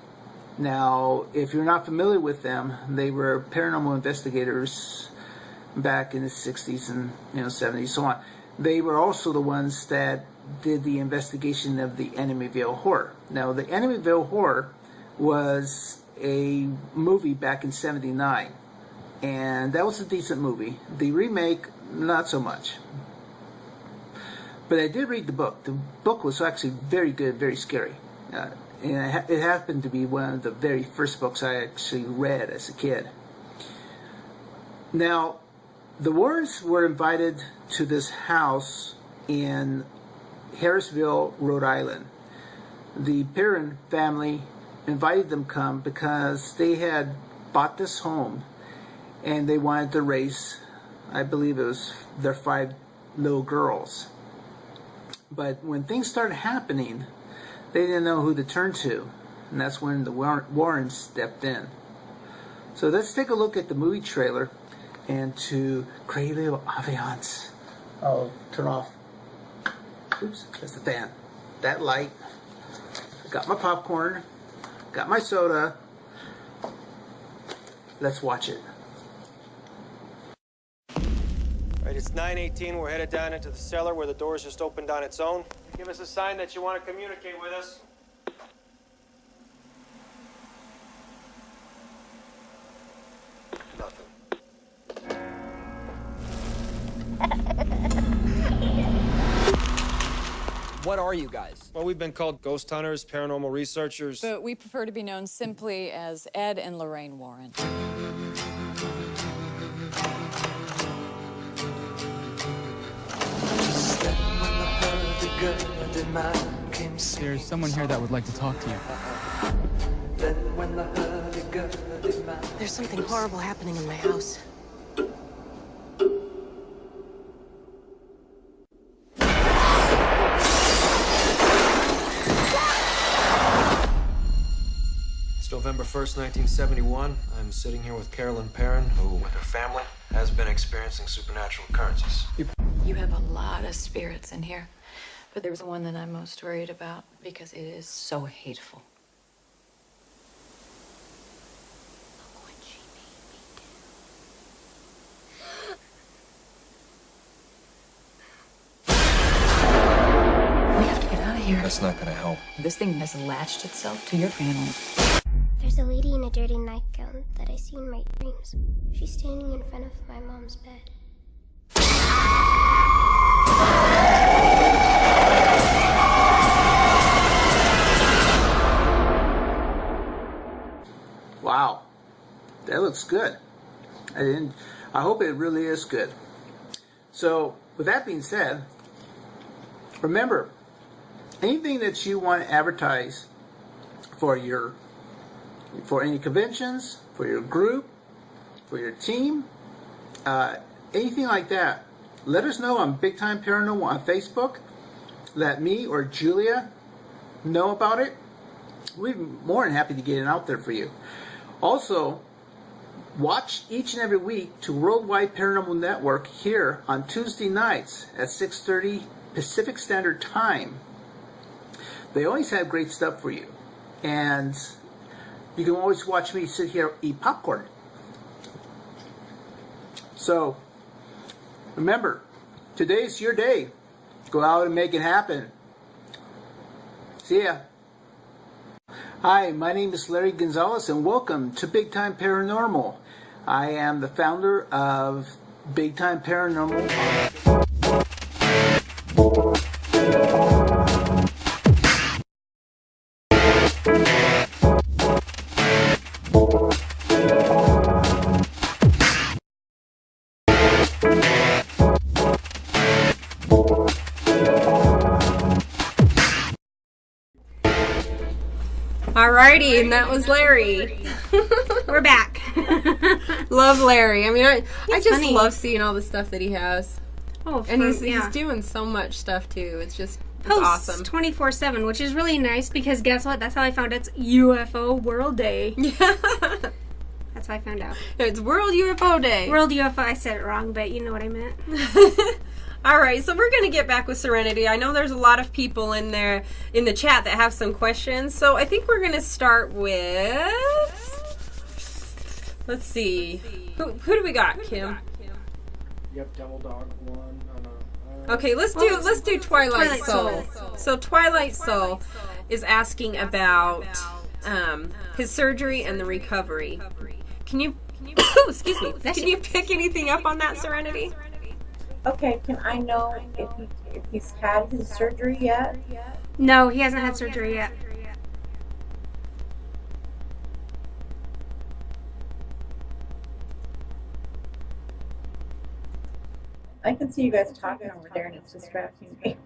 Now, if you're not familiar with them, they were paranormal investigators back in the 60s and 70s, so on. They were also the ones that did the investigation of the Amityville Horror. Now, the Amityville Horror was a movie back in '79, and that was a decent movie. The remake, not so much. But I did read the book. The book was actually very good, very scary. And it happened to be one of the very first books I actually read as a kid. Now, the Warrens were invited to this house in Harrisville, Rhode Island. The Perrin family invited them to come because they had bought this home and they wanted to raise, I believe it was their 5 little girls. But when things started happening, they didn't know who to turn to, and that's when the Warrens stepped in. So let's take a look at the movie trailer and to create a little ambiance. I'll turn off. Oops, that's the fan. That light. Got my popcorn. Got my soda. Let's watch it. All right, it's 9:18. We're headed down into the cellar where the doors just opened on its own. Give us a sign that you want to communicate with us. Nothing. What are you guys? Well, we've been called ghost hunters, paranormal researchers. But we prefer to be known simply as Ed and Lorraine Warren. There's someone here that would like to talk to you. There's something horrible happening in my house. It's November 1st, 1971. I'm sitting here with Carolyn Perrin, who, with her family, has been experiencing supernatural occurrences. You have a lot of spirits in here, but there's one that I'm most worried about because it is so hateful. Look what she made me do. We have to get out of here. That's not gonna help. This thing has latched itself to your family. There's a lady in a dirty nightgown that I see in my dreams. She's standing in front of my mom's bed. Wow, that looks good. I hope it really is good. So, with that being said, remember, anything that you want to advertise for any conventions, for your group, for your team, anything like that, let us know on Big Time Paranormal on Facebook. Let me or Julia know about it. We'd be more than happy to get it out there for you. Also, watch each and every week to Worldwide Paranormal Network here on Tuesday nights at 6:30 Pacific Standard Time. They always have great stuff for you. And you can always watch me sit here eat popcorn. So, remember, today's your day. Go out and make it happen. See ya. Hi, my name is Larry Gonzalez, and welcome to Big Time Paranormal. I am the founder of Big Time Paranormal. Alrighty, and that was Larry. We're back. Love Larry. I mean, I just funny. love seeing all the stuff that he has. Oh, and he's yeah. doing so much stuff too. It's just it's Posts awesome. 24/7, which is really nice because guess what? That's how I found out it's UFO World Day. Yeah. That's how I found out. It's World UFO Day. World UFO. I said it wrong, but you know what I meant. All right, so we're going to get back with Serenity. I know there's a lot of people in there in the chat that have some questions. So I think we're going to start with, let's see. Who do we got, Kim? You have Devil Dog 1. Okay, let's do Twilight Soul. So Twilight Soul is asking about his surgery and the recovery. Can you excuse me. Can you pick anything up on that, Serenity? Okay, can I know if he's had his surgery yet? No, he hasn't had surgery yet. I can see you guys talking over there and it's distracting me.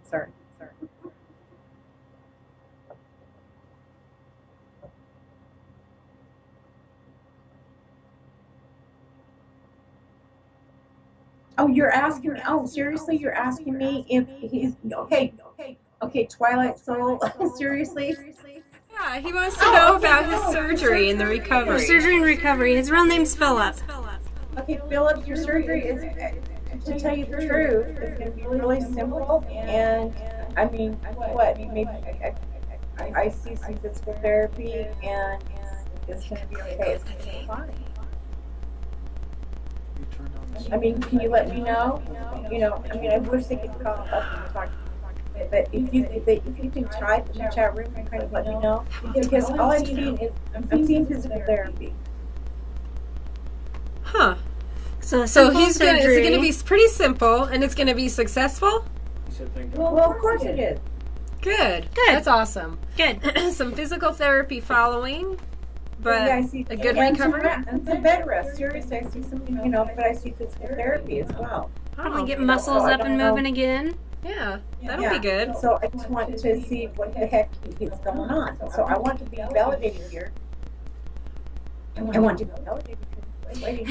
Sorry. Oh, you're asking me. Oh, seriously, you're asking me if he's okay. Twilight Soul. Seriously. Yeah, he wants to know about his surgery and the recovery. His surgery and recovery. His real name's Philip. Okay, Philip, your surgery is, to tell you the truth, it's going to be really simple. And I mean, what? Maybe I see some physical therapy, and it's going to be okay. It's going to be fine. I mean, can you let me know? You know, I mean, I wish they could call up and talk. But if you can type in the chat room and kind of let me know, because all I'm seeing is I'm seeing physical therapy. Huh. So it's going to be pretty simple, and it's going to be successful? Well, of course it is. Good. That's awesome. Good. Some physical therapy following, but Yeah, I see, a good and recovery? and some bed rest. Seriously, I see something, but I see physical therapy as well. Probably get muscles up and moving again. Yeah, that'll be good. So I just want to see what the heck is going on. So I want to be validated here. I want to be validated. Waiting.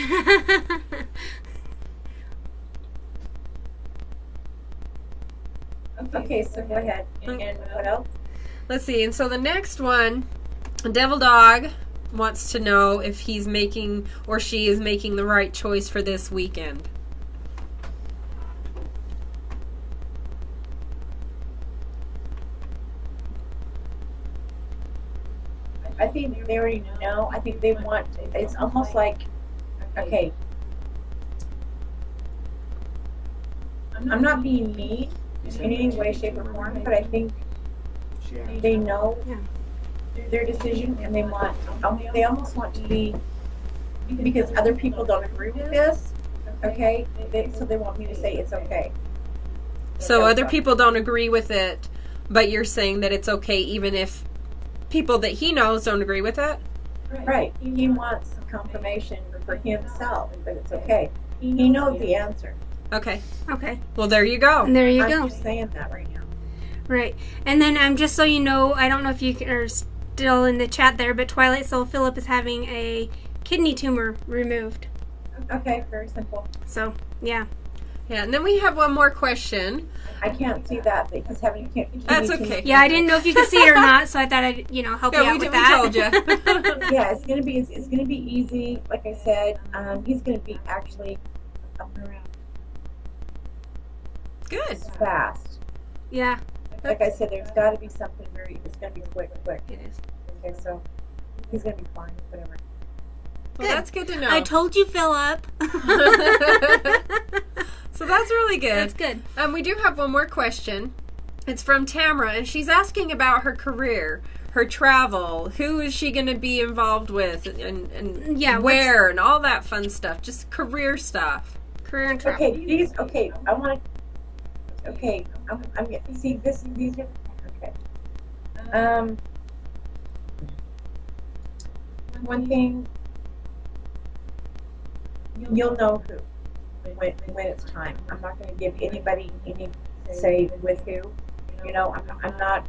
Okay, so go ahead. And what else? Let's see. And so the next one, Devil Dog wants to know if he's making or she is making the right choice for this weekend. I think they already know. I think they want, it's almost like, okay, I'm not being mean in any way, shape, or form, but I think they know their decision, and they almost want to be, because other people don't agree with this, okay, so they want me to say it's okay. So other people don't agree with it, but you're saying that it's okay even if people that he knows don't agree with it? Right. He wants confirmation for himself that it's okay. He knows the answer. Okay. Okay. Well, there you go. And there you go. I'm just saying that right now. Right. And then just so you know, I don't know if you are still in the chat there, but Twilight Soul Philip is having a kidney tumor removed. Okay, very simple. So, yeah. Yeah, and then we have one more question. I can't see that because having That's okay. Yeah, I didn't know if you could see it or not, so I thought I'd help you out with that. We told you. Yeah, it's gonna be easy. Like I said, he's gonna be actually up and around. Good. Fast. Yeah. Like I said, there's got to be something it's gonna be quick. It is. Okay, so he's gonna be fine. Whatever. Well, that's good to know. I told you, Philip. So that's really good. That's good. We do have one more question. It's from Tamara, and she's asking about her career, her travel, who is she going to be involved with, and where, and all that fun stuff. Just career stuff. Career and travel. Okay, I want to. Okay, I'm see this. These are okay. One thing, you'll know who when it's time. I'm not going to give anybody any say with who. You know, I'm not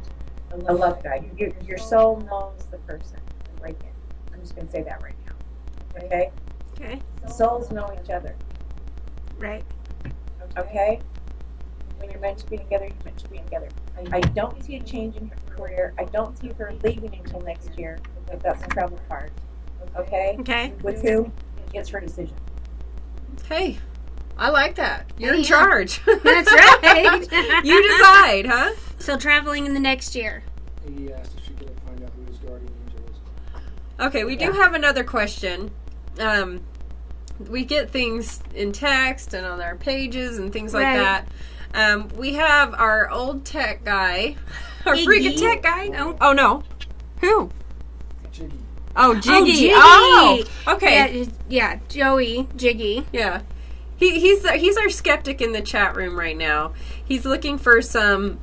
a love guide. Your soul knows the person right then. I'm just going to say that right now. Okay? Okay. Souls know each other. Right. Okay? When you're meant to be together, you're meant to be together. I don't see a change in her career. I don't see her leaving until next year, if that's the travel part. Okay? Okay. With who? It's her decision. Hey, I like that. You're in charge. That's right. You decide, huh? So traveling in the next year. He asked if she could find out who his guardian angel is. Okay, we do have another question. We get things in text and on our pages and things like that. We have our old tech guy, our freaking tech guy. No. Oh no, who? Jiggy. Oh, Jiggy. Oh, okay. Yeah, Joey, Jiggy. Yeah. He's our skeptic in the chat room right now. He's looking for some,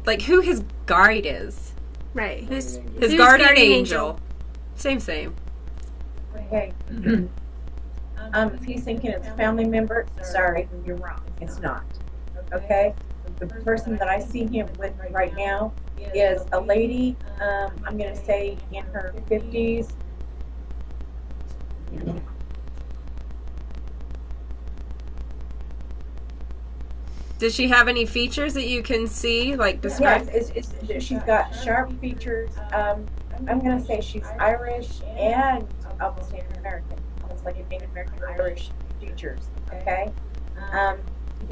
like, who his guide is. Right. His guardian angel. Same. Okay. If he's thinking it's a family member, sorry, you're wrong. It's not. Okay? The person that I see him with right now is a lady, I'm going to say in her 50s. Does she have any features that you can see, like describe? Yes, she's got sharp features. I'm going to say she's Irish and almost Native American. Almost like a Native American Irish features, okay?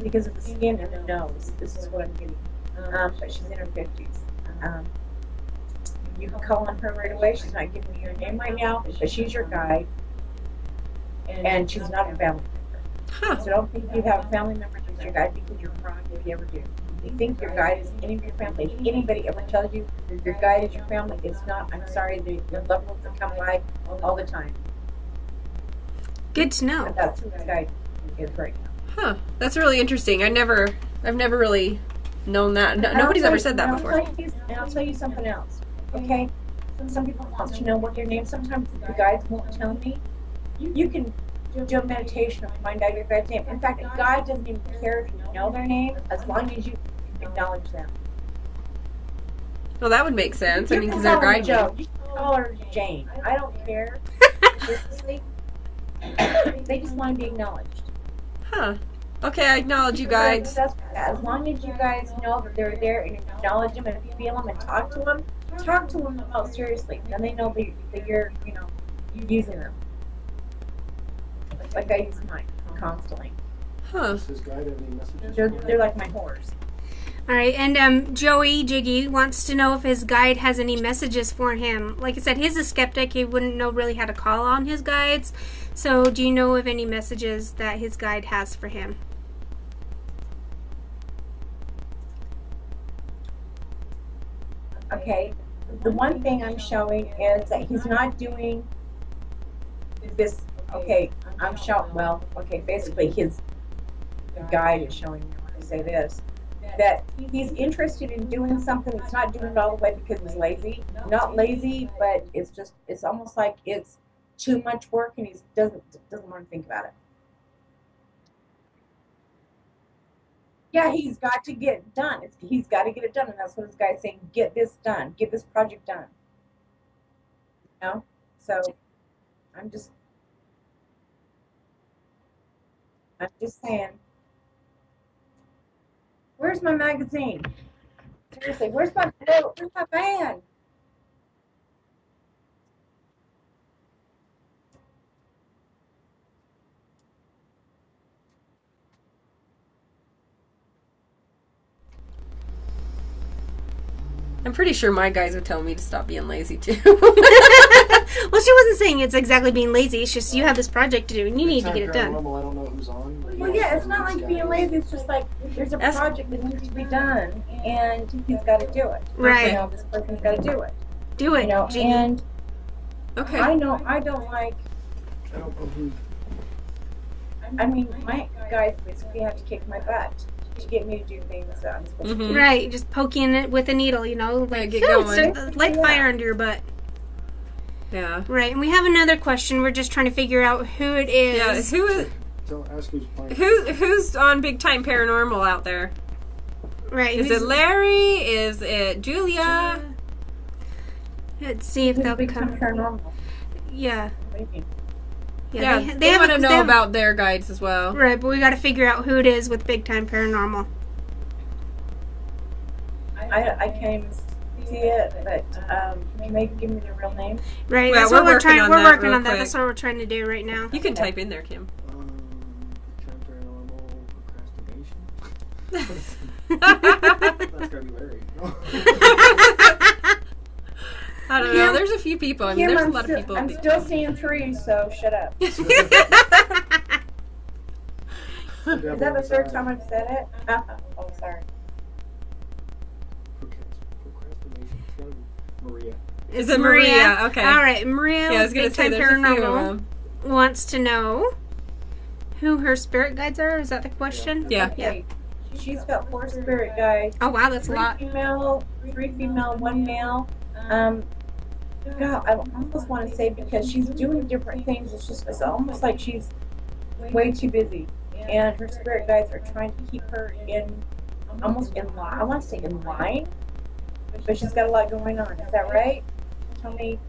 Because of the skin and the nose. This is what I'm getting. But she's in her 50s. You can call on her right away. She's not giving you her name right now, but she's your guide. And she's not a family member. So don't think you have a family member as your guide, because you're wrong if you ever do. You think your guide is any of your family. If anybody ever tells you your guide is your family, it's not. I'm sorry, the loved ones that come by all the time. Good to know. But that's who the guide is right now. Huh. That's really interesting. I've never really known that. Nobody's ever said that before. And I'll tell you something else. Okay? Some people want to know what their name. Sometimes the guides won't tell me. You can do a meditation and find out your guide's name. In fact, a guide doesn't even care if you know their name, as long as you acknowledge them. Well, that would make sense. You I mean, can because they're call her guiding Joe. you. You can call her Jane. I don't care. They just want to be acknowledged. Huh. Okay, I acknowledge you guys. As long as you guys know that they're there and acknowledge them and feel them and talk to them about seriously. Then they know that you're, using them. Like I use mine constantly. Huh. Does his guide have any messages? They're like my horse. All right, and Joey Jiggy wants to know if his guide has any messages for him. Like I said, he's a skeptic. He wouldn't know really how to call on his guides. So do you know of any messages that his guide has for him? Okay, the one thing I'm showing is that he's not doing this. Okay, I'm showing, basically his guide is showing me when I say this, that he's interested in doing something. He's not doing it all the way because he's lazy. Not lazy, but it's almost like it's too much work and he doesn't want to think about it. Yeah, he's got to get it done. He's got to get it done, and that's what this guy's saying. Get this done. Get this project done. So I'm just saying. Where's my magazine? Seriously, where's my van? I'm pretty sure my guys would tell me to stop being lazy too. Well, she wasn't saying it's exactly being lazy. It's just you have this project to do and you need to get it done. I don't know who's on. Well, yeah, it's not like being lazy. It's just like there's a project that needs to be done, and he's got to do it. Right. You know, this person's got to do it. Do it. You know, Jeannie. and okay. I know I don't like. I mean, my guys basically have to kick my butt to get me to do things that I'm supposed to do. Right, just poking it with a needle, you know, like get going. light fire under your butt. Yeah. Right, and we have another question. We're just trying to figure out who it is. Yeah, who is? Don't ask who's playing. Who's on Big Time Paranormal out there? Right. Is it Larry? Is it Julia? Let's see if they'll Big come. Time Paranormal. Yeah. Yeah, they want to know about their guides as well. Right, but we got to figure out who it is with Big Time Paranormal. I can't even see it, but can you maybe give me the real name? Right, Well, that's what we're working trying. on We're that working real on that. quick. That's what we're trying to do right now. You can type in there, Kim. Paranormal procrastination. That's gotta be Larry. I don't know. There's a few people. I mean, Kim, there's a lot of people. I'm still seeing 3, so shut up. Is that the third time I've said it? Oh, sorry. Procrastination. It's gotta be Maria. Is it Maria? Okay. All right, Maria. Yeah, I was gonna Big say Time there's a few of Paranormal them. wants to know who her spirit guides are. Is that the question? Yeah. Okay. She's got 4 spirit guides. Oh wow, that's a lot. 3 female, 1 male. God, I almost want to say because she's doing different things. It's almost like she's way too busy, and her spirit guides are trying to keep her almost in line. I want to say in line, but she's got a lot going on. Is that right? Tell me.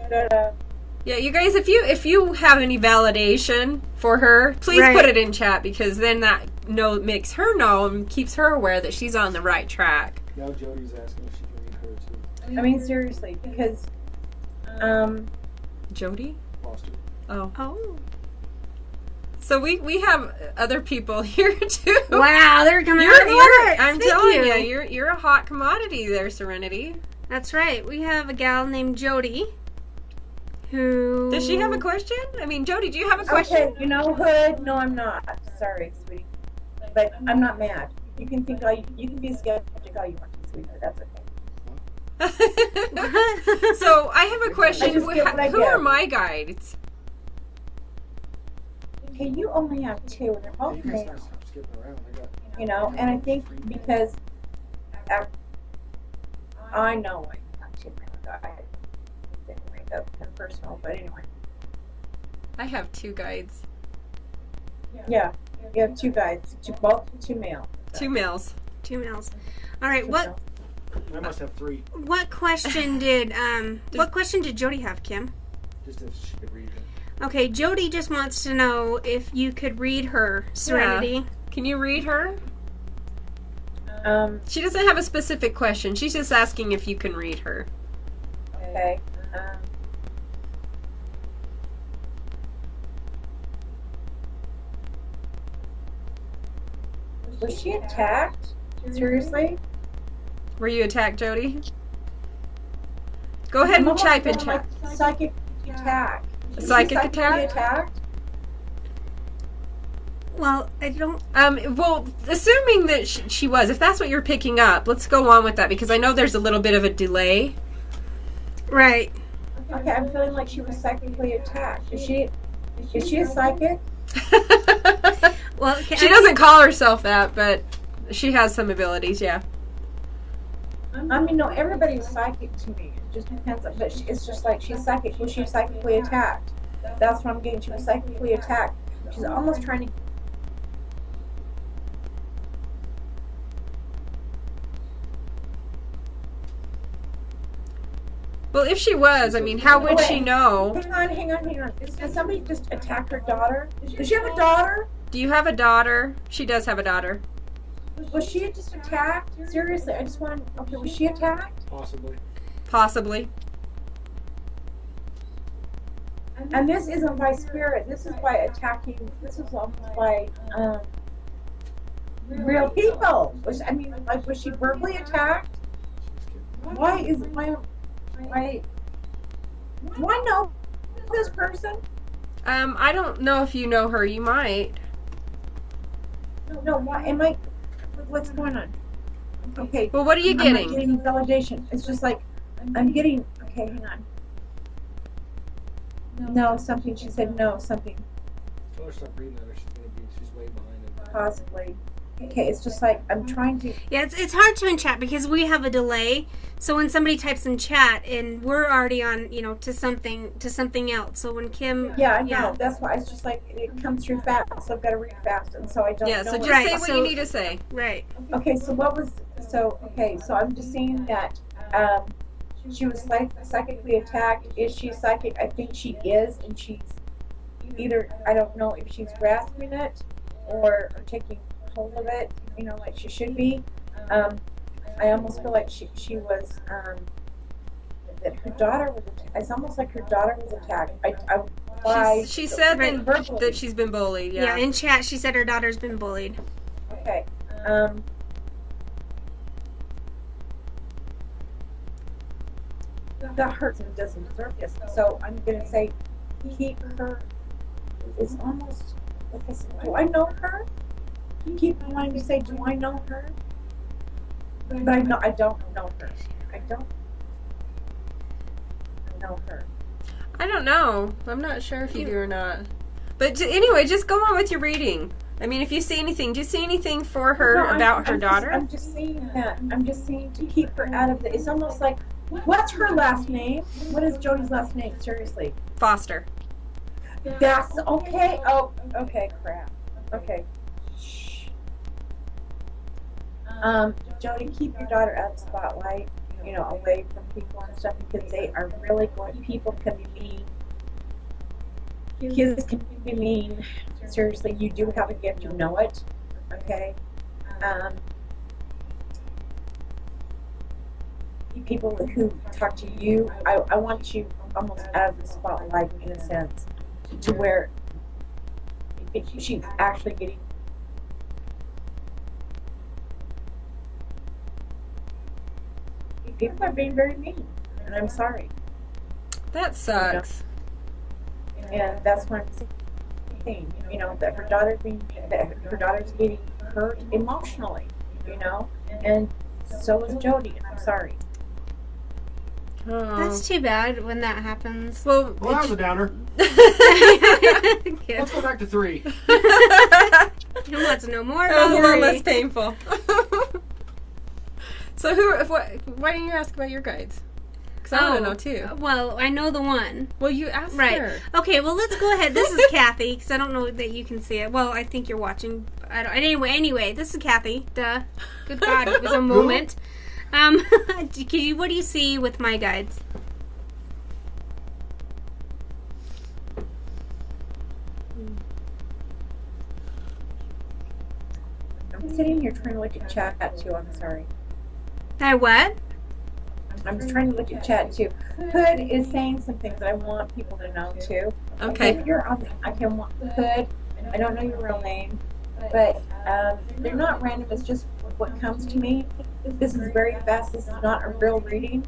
Yeah, you guys, if you have any validation for her, please put it in chat, because then that makes her know and keeps her aware that she's on the right track. Now Jody's asking if she can read her too. I mean, seriously, because Jody? Foster. Oh. So we have other people here too. Wow, they're coming out of the works. I'm Thank telling you. you're a hot commodity there, Serenity. That's right. We have a gal named Jody. Who Does she have a question? I mean, Jody, do you have a question? Okay, you know, Hood. No, I'm not. Sorry, sweetie, but I'm not mad. You can think you can be skeptic all you want to, sweetheart. That's okay. So I have a question. Who Who are my guides? Okay, you only have 2, and they're both male. You know, and I think because I know I have 2 male guides. Didn't make up kind of personal, but anyway. I have 2 guides. Yeah, you have 2 guides. Both 2 male. 2 males. 2 males. All right. What? I must have 3. What question did Jody have, Kim? Just if she could read it. Okay, Jody just wants to know if you could read her, Serenity. Yeah. Can you read her? She doesn't have a specific question. She's just asking if you can read her. Okay. Was she attacked? Seriously? Were you attacked, Jody? Go ahead and type in chat. Psychic attack. A psychic Psychically attack? attacked? Well, I don't. Well, assuming that she was, if that's what you're picking up, let's go on with that, because I know there's a little bit of a delay. Right. Okay, I'm feeling like she was psychically attacked. Is she a psychic? Well, she doesn't call herself that, but she has some abilities, yeah. I mean, no, everybody's psychic to me. It just depends. But it's just like she's psychic. Was she psychically attacked? That's what I'm getting. She was psychically attacked. She's almost trying to. Well, if she was, I mean, how would she know? Hang on. Did somebody just attack her daughter? Does she have a daughter? Do you have a daughter? She does have a daughter. Was she just attacked? Seriously, I just want to. Okay, was she attacked? Possibly. And this isn't by spirit. This is by attacking. This is almost by real people. Was she verbally attacked? Why do I know this person? I don't know if you know her. You might. No, why am I? What's going on? Okay. Well, what are you I'm getting? not getting validation. It's just like I'm getting. Okay, hang on. No, something. She said no, something. Tell her to stop reading that, or she's way behind it. Possibly. Okay, it's just like I'm trying to. Yeah, it's hard to in chat because we have a delay. So when somebody types in chat and we're already on, to something else. So when Kim, Yeah, I know. That's why it's just like it comes through fast, so I've got to read fast, and so I don't. Yeah, know so just what- say what you need to say. Right. Okay, so what was so? Okay, so I'm just seeing that she was psychically attacked. Is she psychic? I think she is, and she's either I don't know if she's grasping it or taking hold of it, like she should be. I almost feel like she was that her daughter was. It's almost like her daughter was attacked. She said that she's been bullied. Yeah, in chat she said her daughter's been bullied. Okay. That hurts and doesn't deserve this. So I'm gonna say, keep her. It's almost. Do I know her? Keep wanting to say, do I know her? But I don't know her. I don't know her. I don't know. I'm not sure if you do or not. But anyway, just go on with your reading. I mean, if you see anything, do you see anything for her about her daughter? I'm just saying that. I'm just saying to keep her out of it. It's almost like, what's her last name? What is Jody's last name? Seriously. Foster. That's okay. Oh, okay, crap. Okay. Shh. Jody, keep your daughter out of the spotlight, away from people and stuff, because they are really people can be mean. Kids can be mean. Seriously, you do have a gift, you know it. Okay? People who talk to you, I want you almost out of the spotlight in a sense, to where she's actually getting. People are being very mean, and I'm sorry. That sucks. And that's what I'm saying. That her daughter's getting hurt emotionally. And so is Jody. And I'm sorry. That's too bad when that happens. Well, that was a downer. Let's go back to 3. Who wants to know more? That was a little less painful. So why didn't you ask about your guides? Because I want to know too. Well, I know the one. Well, you asked her. Okay, well, let's go ahead. This is Kathy, because I don't know that you can see it. Well, I think you're watching. Anyway, this is Kathy. Duh. Good God, it was a moment. What do you see with my guides? I'm sitting here trying to look at chat too. I'm sorry. What? I'm just trying to look at chat too. Hood is saying some things that I want people to know too. Okay. If you're on, Hood. I don't know your real name, but they're not random. It's just what comes to me. This is very fast. This is not a real reading.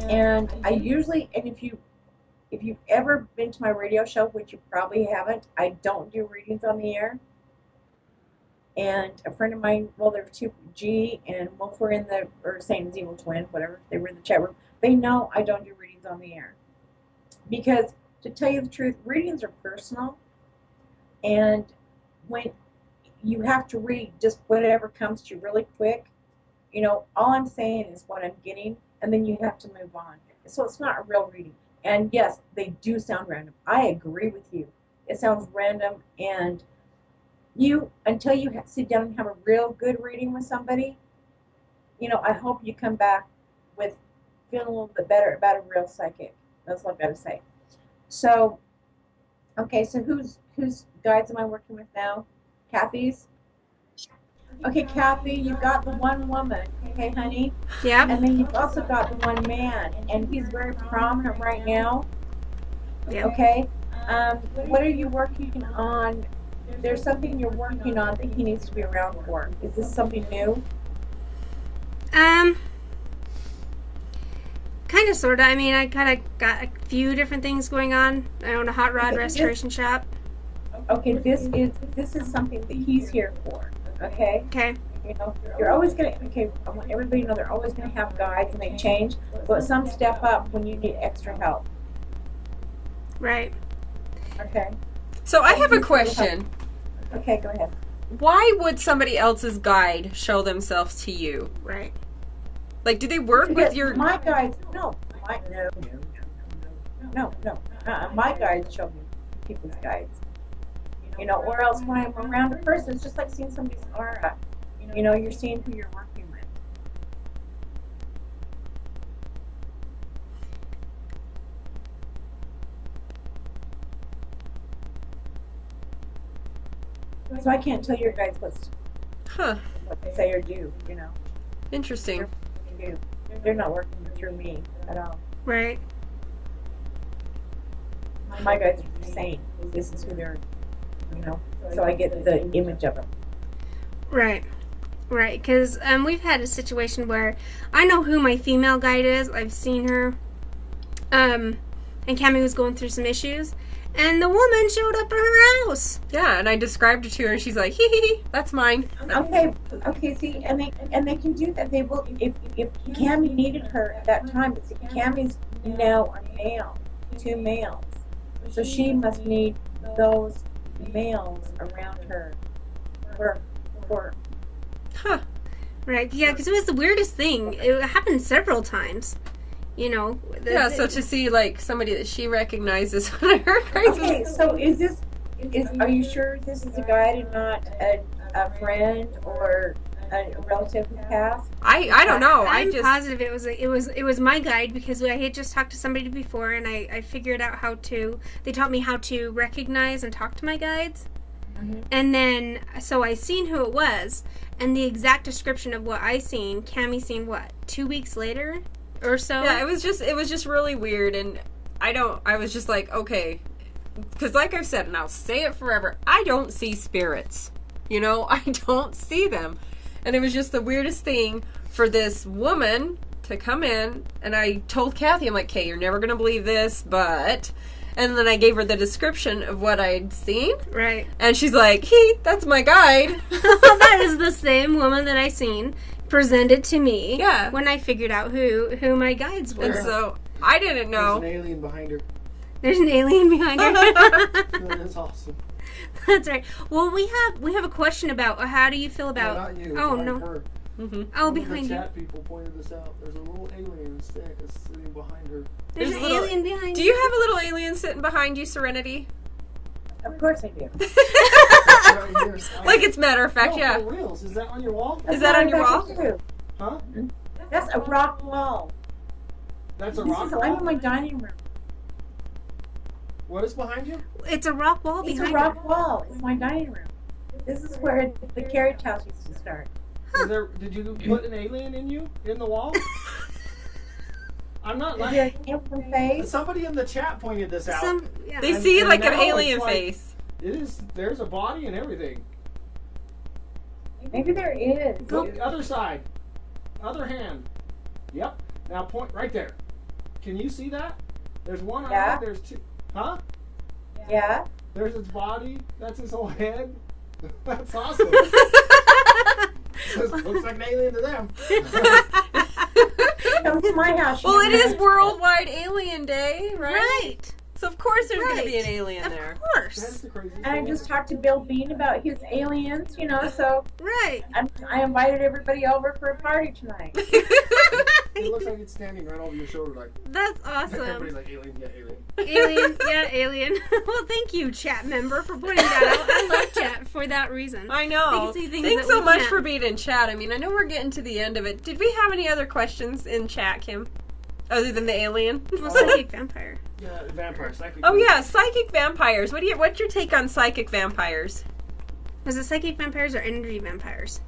And I usually, and if you've ever been to my radio show, which you probably haven't, I don't do readings on the air. And a friend of mine, well, there were 2, G and Wolf were or Satan's evil twin, whatever, they were in the chat room. They know I don't do readings on the air. Because, to tell you the truth, readings are personal. And when you have to read just whatever comes to you really quick, all I'm saying is what I'm getting, and then you have to move on. So it's not a real reading. And yes, they do sound random. I agree with you. It sounds random, and until you sit down and have a real good reading with somebody, I hope you come back with feeling a little bit better about a real psychic. That's what I've got to say. So, okay, so whose guides am I working with now? Kathy's? Okay, Kathy, you've got the one woman, okay, honey? Yeah. And then you've also got the one man, and he's very prominent right now. Yeah. Okay? What are you working on? There's something you're working on that he needs to be around for. Is this something new? Kind of, sort of. I mean, I kind of got a few different things going on. I own a hot rod restoration shop. okay, this is something that he's here for. Okay. Okay. You know, you're always gonna. Okay, I want everybody to know they're always gonna have guides and they change, but some step up when you need extra help. Right. Okay. So I have a question. Okay, go ahead. Why would somebody else's guide show themselves to you? Right. Like, do they work with your... My guides, no. My guides show me people's guides. You know, or else when I'm around a person, it's just like seeing somebody's aura. You know, you're seeing who you're working with. So I can't tell your guides what they say or do, you know. Interesting. They're not working through me at all. Right. My guides are saying this is who they're, you know, so I get the image of them. Right. Right, because we've had a situation where I know who my female guide is. I've seen her. And Cammie was going through some issues. And the woman showed up at her house. Yeah, and I described it to her, and she's like, hee hee hee, that's mine. Okay, see, and they can do that. They will, if Cammie needed her at that time, but see, Cammie's now a male, 2 males. So she must need those males around her for Right, yeah, because it was the weirdest thing. It happened several times. You know. Yeah, so to see, like, somebody that she recognizes when her guides... Okay, so are you sure this is a guide and not a friend or a relative who passed? I don't know. I'm positive it was my guide, because I had just talked to somebody before, and I figured out they taught me how to recognize and talk to my guides. Mm-hmm. And then, so I seen who it was, and the exact description of what I seen, Cammie seen what, 2 weeks later or so? Yeah, it was just really weird, and I was just like, okay, because like I've said, and I'll say it forever, I don't see spirits. You know, I don't see them. And it was just the weirdest thing for this woman to come in, and I told Kathy, I'm like, okay, you're never going to believe this, but... And then I gave her the description of what I'd seen. Right. And she's like, that's my guide. That is the same woman that I seen presented to me. Yeah. When I figured out who my guides were. And so, I didn't know. There's an alien behind her. There's an alien behind her. That's awesome. That's right. Well, we have a question about how do you feel about... No, not you. Oh, behind no. Her. Mm-hmm. Oh, behind the you. chat people pointed this out. There's a little alien stick that's sitting behind her. There's an alien behind you. Do you have a little alien sitting behind you, Serenity? Of course I do. Like it's matter of fact, no, yeah. For reals. Is that on your wall? Is that on your wall? Too. Huh? That's a rock wall. That's a rock wall? I'm in my dining room. What is behind you? It's a rock wall behind you. It's a rock wall. It's my dining room. This is where the carriage house used to start. Did you put an alien in you? In the wall? I'm not like... Is there an alien face? Somebody in the chat pointed this out. They see like an alien face. It is. There's a body and everything. Maybe there is. Look, other side. Other hand. Yep. Now point right there. Can you see that? There's one eye. There's two. Huh? Yeah. There's its body. That's its whole head. That's awesome. Looks like an alien to them. Come to my house. Well, it is Worldwide Alien Day, right? Right. So of course there's going to be an alien there. Of course. That's the craziest And I thing. just talked to Bill Bean about his aliens, you know, so right. I invited everybody over for a party tonight. It looks like it's standing right over your shoulder, like. That's awesome. Everybody's like alien, yeah, alien. Alien, yeah, alien. Well, thank you, chat member, for pointing that out. I love chat for that reason. I know. Thanks so much for being in chat. I mean, I know we're getting to the end of it. Did we have any other questions in chat, Kim? Other than the alien? Well, psychic vampire. Yeah, vampire, psychic. Oh yeah, psychic vampires. What's your take on psychic vampires? Was it psychic vampires or energy vampires?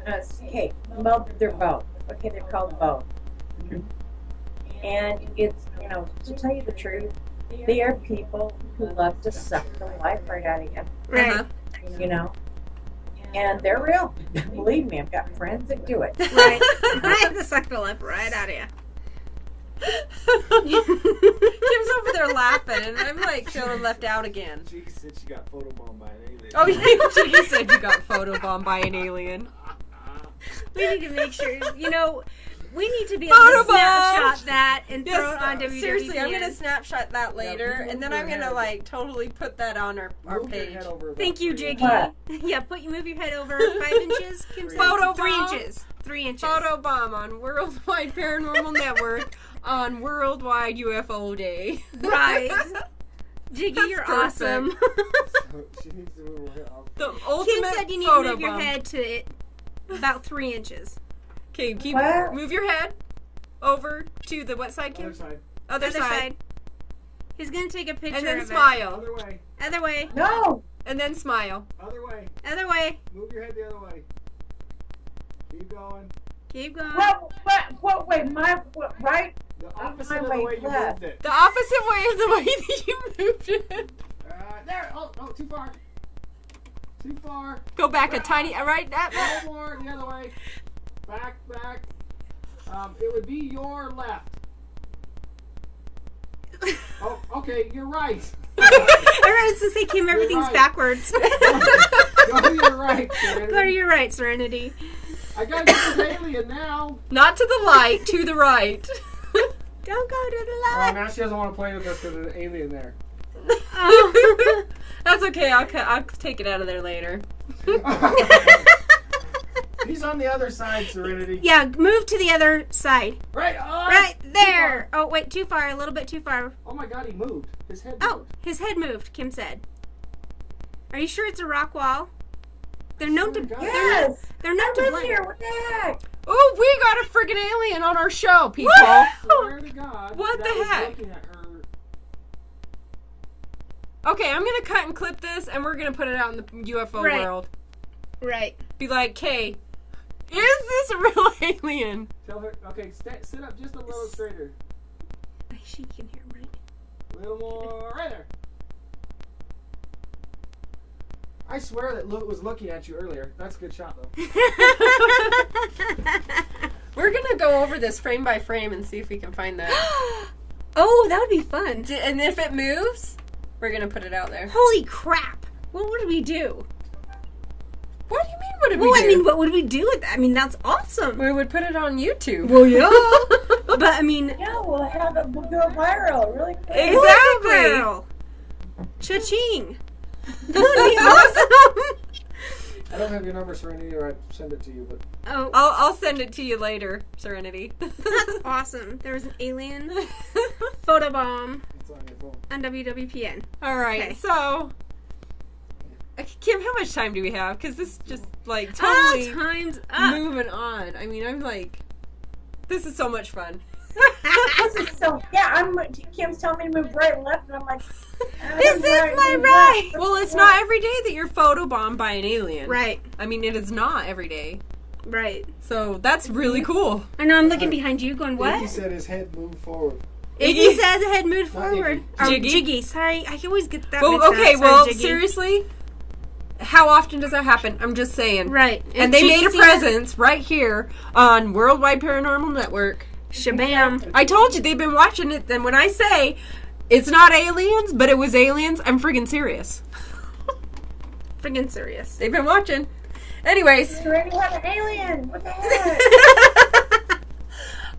Okay, well, they're both. Okay, they're called both. And it's, you know, to tell you the truth, they are people who love to suck the life right out of you. Right. You know? And they're real. Believe me, I've got friends that do it. Right. I have to suck the life right out of you. Kim's over there laughing, and I'm like feeling left out again. She said she got photobombed by an alien. Oh, you said you got photobombed by an alien. We need to make sure, we need to be able to snapshot that and throw it on WWPN. Seriously, I'm going to snapshot that later, and then I'm going to, totally put that on our page. Thank you, Jiggy. Yeah, move your head over 5 inches. Kim said Photobomb. 3 inches. 3 inches. Photobomb on Worldwide Paranormal Network on Worldwide UFO Day. Right. Jiggy, you're awesome. She needs to move her head off. The ultimate Kim said you need photobomb. to move your head to about 3 inches. Okay, move your head over to the what side, Kim? Other side. Other side. He's going to take a picture And then of smile. Other way. it. Other way. No. And then smile. Other way. Other way. Move your head the other way. Keep going. Keep going. What way? Right? The opposite My of the way way you left. moved it. The opposite way of the way that you moved it. There. Oh, too far. Too far. Go back a tiny, right? A little more the other way. Back. It would be your left. Oh, okay, you're right. I was to say, Kim, everything's right. backwards. Go to your right, Serenity. Go to your right, Serenity. I gotta get this alien now. Not to the light, to the right. Don't go to the Oh, left. now she doesn't want to play with us because there's an alien there. That's okay. I'll take it out of there later. He's on the other side, Serenity. Yeah, move to the other side. Right. Right there. Oh, wait, too far. A little bit too far. Oh my God, he moved. His head moved. Oh, his head moved, Kim said. Are you sure it's a rock wall? They're known to... Yes. They're known to live blend. here. What the heck? Oh, we got a friggin' alien on our show, people. Swear to God. What that the was heck? looking at her. Okay, I'm gonna cut and clip this, and we're gonna put it out in the UFO world. Right. Be like, Kay, is this a real alien? Tell her. Okay, sit up just a little straighter. She can hear me. A little more. Right there. I swear that Luke was looking at you earlier. That's a good shot, though. We're gonna go over this frame by frame and see if we can find that. Oh, that would be fun. And if it moves, we're gonna put it out there. Holy crap. What would we do? What do you mean, what did we do? I mean, what would we do with that? I mean, that's awesome. We would put it on YouTube. Well, yeah. But, I mean... Yeah, we'll go viral really quick. Exactly. Cha-ching. That would be awesome. I don't have your number, Serenity, or I'd send it to you, but... Oh. I'll send it to you later, Serenity. That's awesome. There was an alien photobomb It's on your phone. on WWPN. All right, Okay. so... Kim, how much time do we have? Because this is just, like, totally time's up. moving on. I mean, I'm like... This is so much fun. This is so... Yeah, Kim's telling me to move right and left, and I'm like... This is my right. Well, it's not every day that you're photobombed by an alien. Right. I mean, it is not every day. Right. So that's really cool. I know, I'm looking behind you going, what? Iggy said his head moved forward. Iggy said the head moved Not forward. Iggy. Oh, Jiggy? Jiggy. Sorry, I always get that Well, mixed okay, up. Sorry, well, Jiggy. seriously, how often does that happen? I'm just saying. Right. And they made a presence right here on Worldwide Paranormal Network. Shabam. I told you, they've been watching it, and when I say it's not aliens, but it was aliens, I'm friggin' serious. Friggin' serious. They've been watching. Anyways. You already have an alien. What the heck?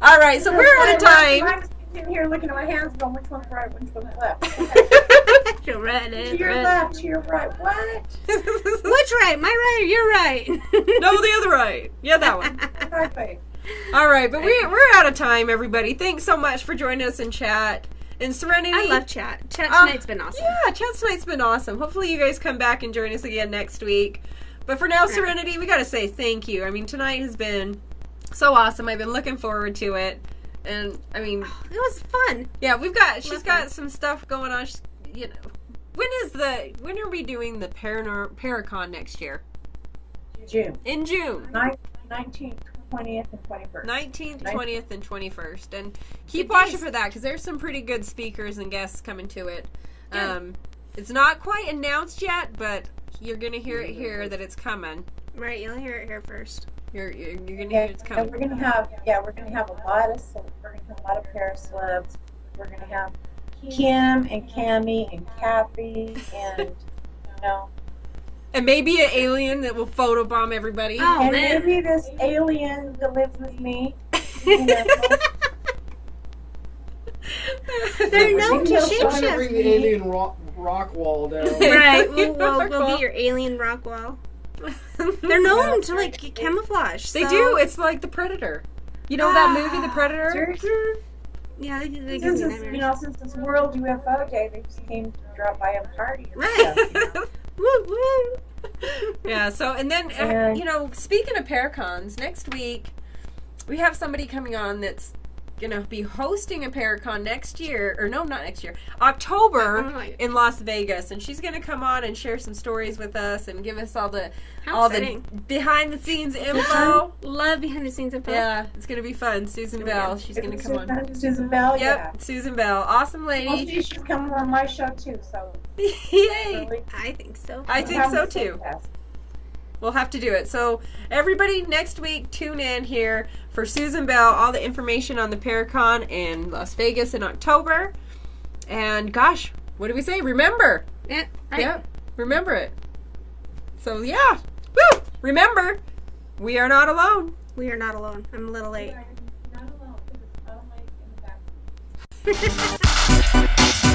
All right, so we're out of time. I'm sitting here looking at my hands going, which one's right, which one's left? You're right. To your left, to your right. What? Which right? My right or your right? No, the other right. Yeah, that one. Exactly. All right, but we're out of time, everybody. Thanks so much for joining us in chat. And Serenity. I love chat. Chat tonight's been awesome. Yeah, chat tonight's been awesome. Hopefully you guys come back and join us again next week. But for now, Serenity, we got to say thank you. I mean, tonight has been so awesome. I've been looking forward to it. And, I mean... It was fun. Yeah, she's got some stuff going on. You know, when are we doing the Paracon next year? June. In June. 19th, 20th, and 21st. 19th, 20th, and 21st. And keep watching for that, because there's some pretty good speakers and guests coming to it. It's not quite announced yet, but you're going to hear it here that it's coming. Right, you'll hear it here first. You're going to hear it's coming. We're going to have a lot of celebrities. going to have a lot of paracelebs. We're going to have Kim and Cammie and Kathy and, you know. And maybe an alien that will photobomb everybody. Oh, and maybe this alien that lives with me. You know. They're known to Trying to bring shapeshift. the alien rock wall down. Right, we'll be your alien rock wall. They're known to like camouflage. They so- do. It's like the Predator. You know that movie, The Predator? Seriously? Yeah, they Since this, you know, since this World UFO Day, they just came to drop by and party. And Right. stuff, you know? Woo woo. Yeah. So and then you know, speaking of Paracons, next week we have somebody coming on that's gonna be hosting a Paracon next year, or no, not next year, October in Las Vegas, and she's gonna come on and share some stories with us and give us all the behind the scenes info. Love behind the scenes info. Yeah, it's gonna be fun. Susan Bell, she's gonna come on. Susan Bell, Yep, yeah. Susan Bell, awesome lady. Well, she's coming on my show too, so. Yay! Really, I think so. I think so too. We'll have to do it. So everybody next week tune in here for Susan Bell, all the information on the Paracon in Las Vegas in October. And gosh, what do we say? Remember. Yeah. Yep. Remember it. So yeah. Woo! Remember, we are not alone. We are not alone. I'm a little late. Not alone, because it's all like in the back.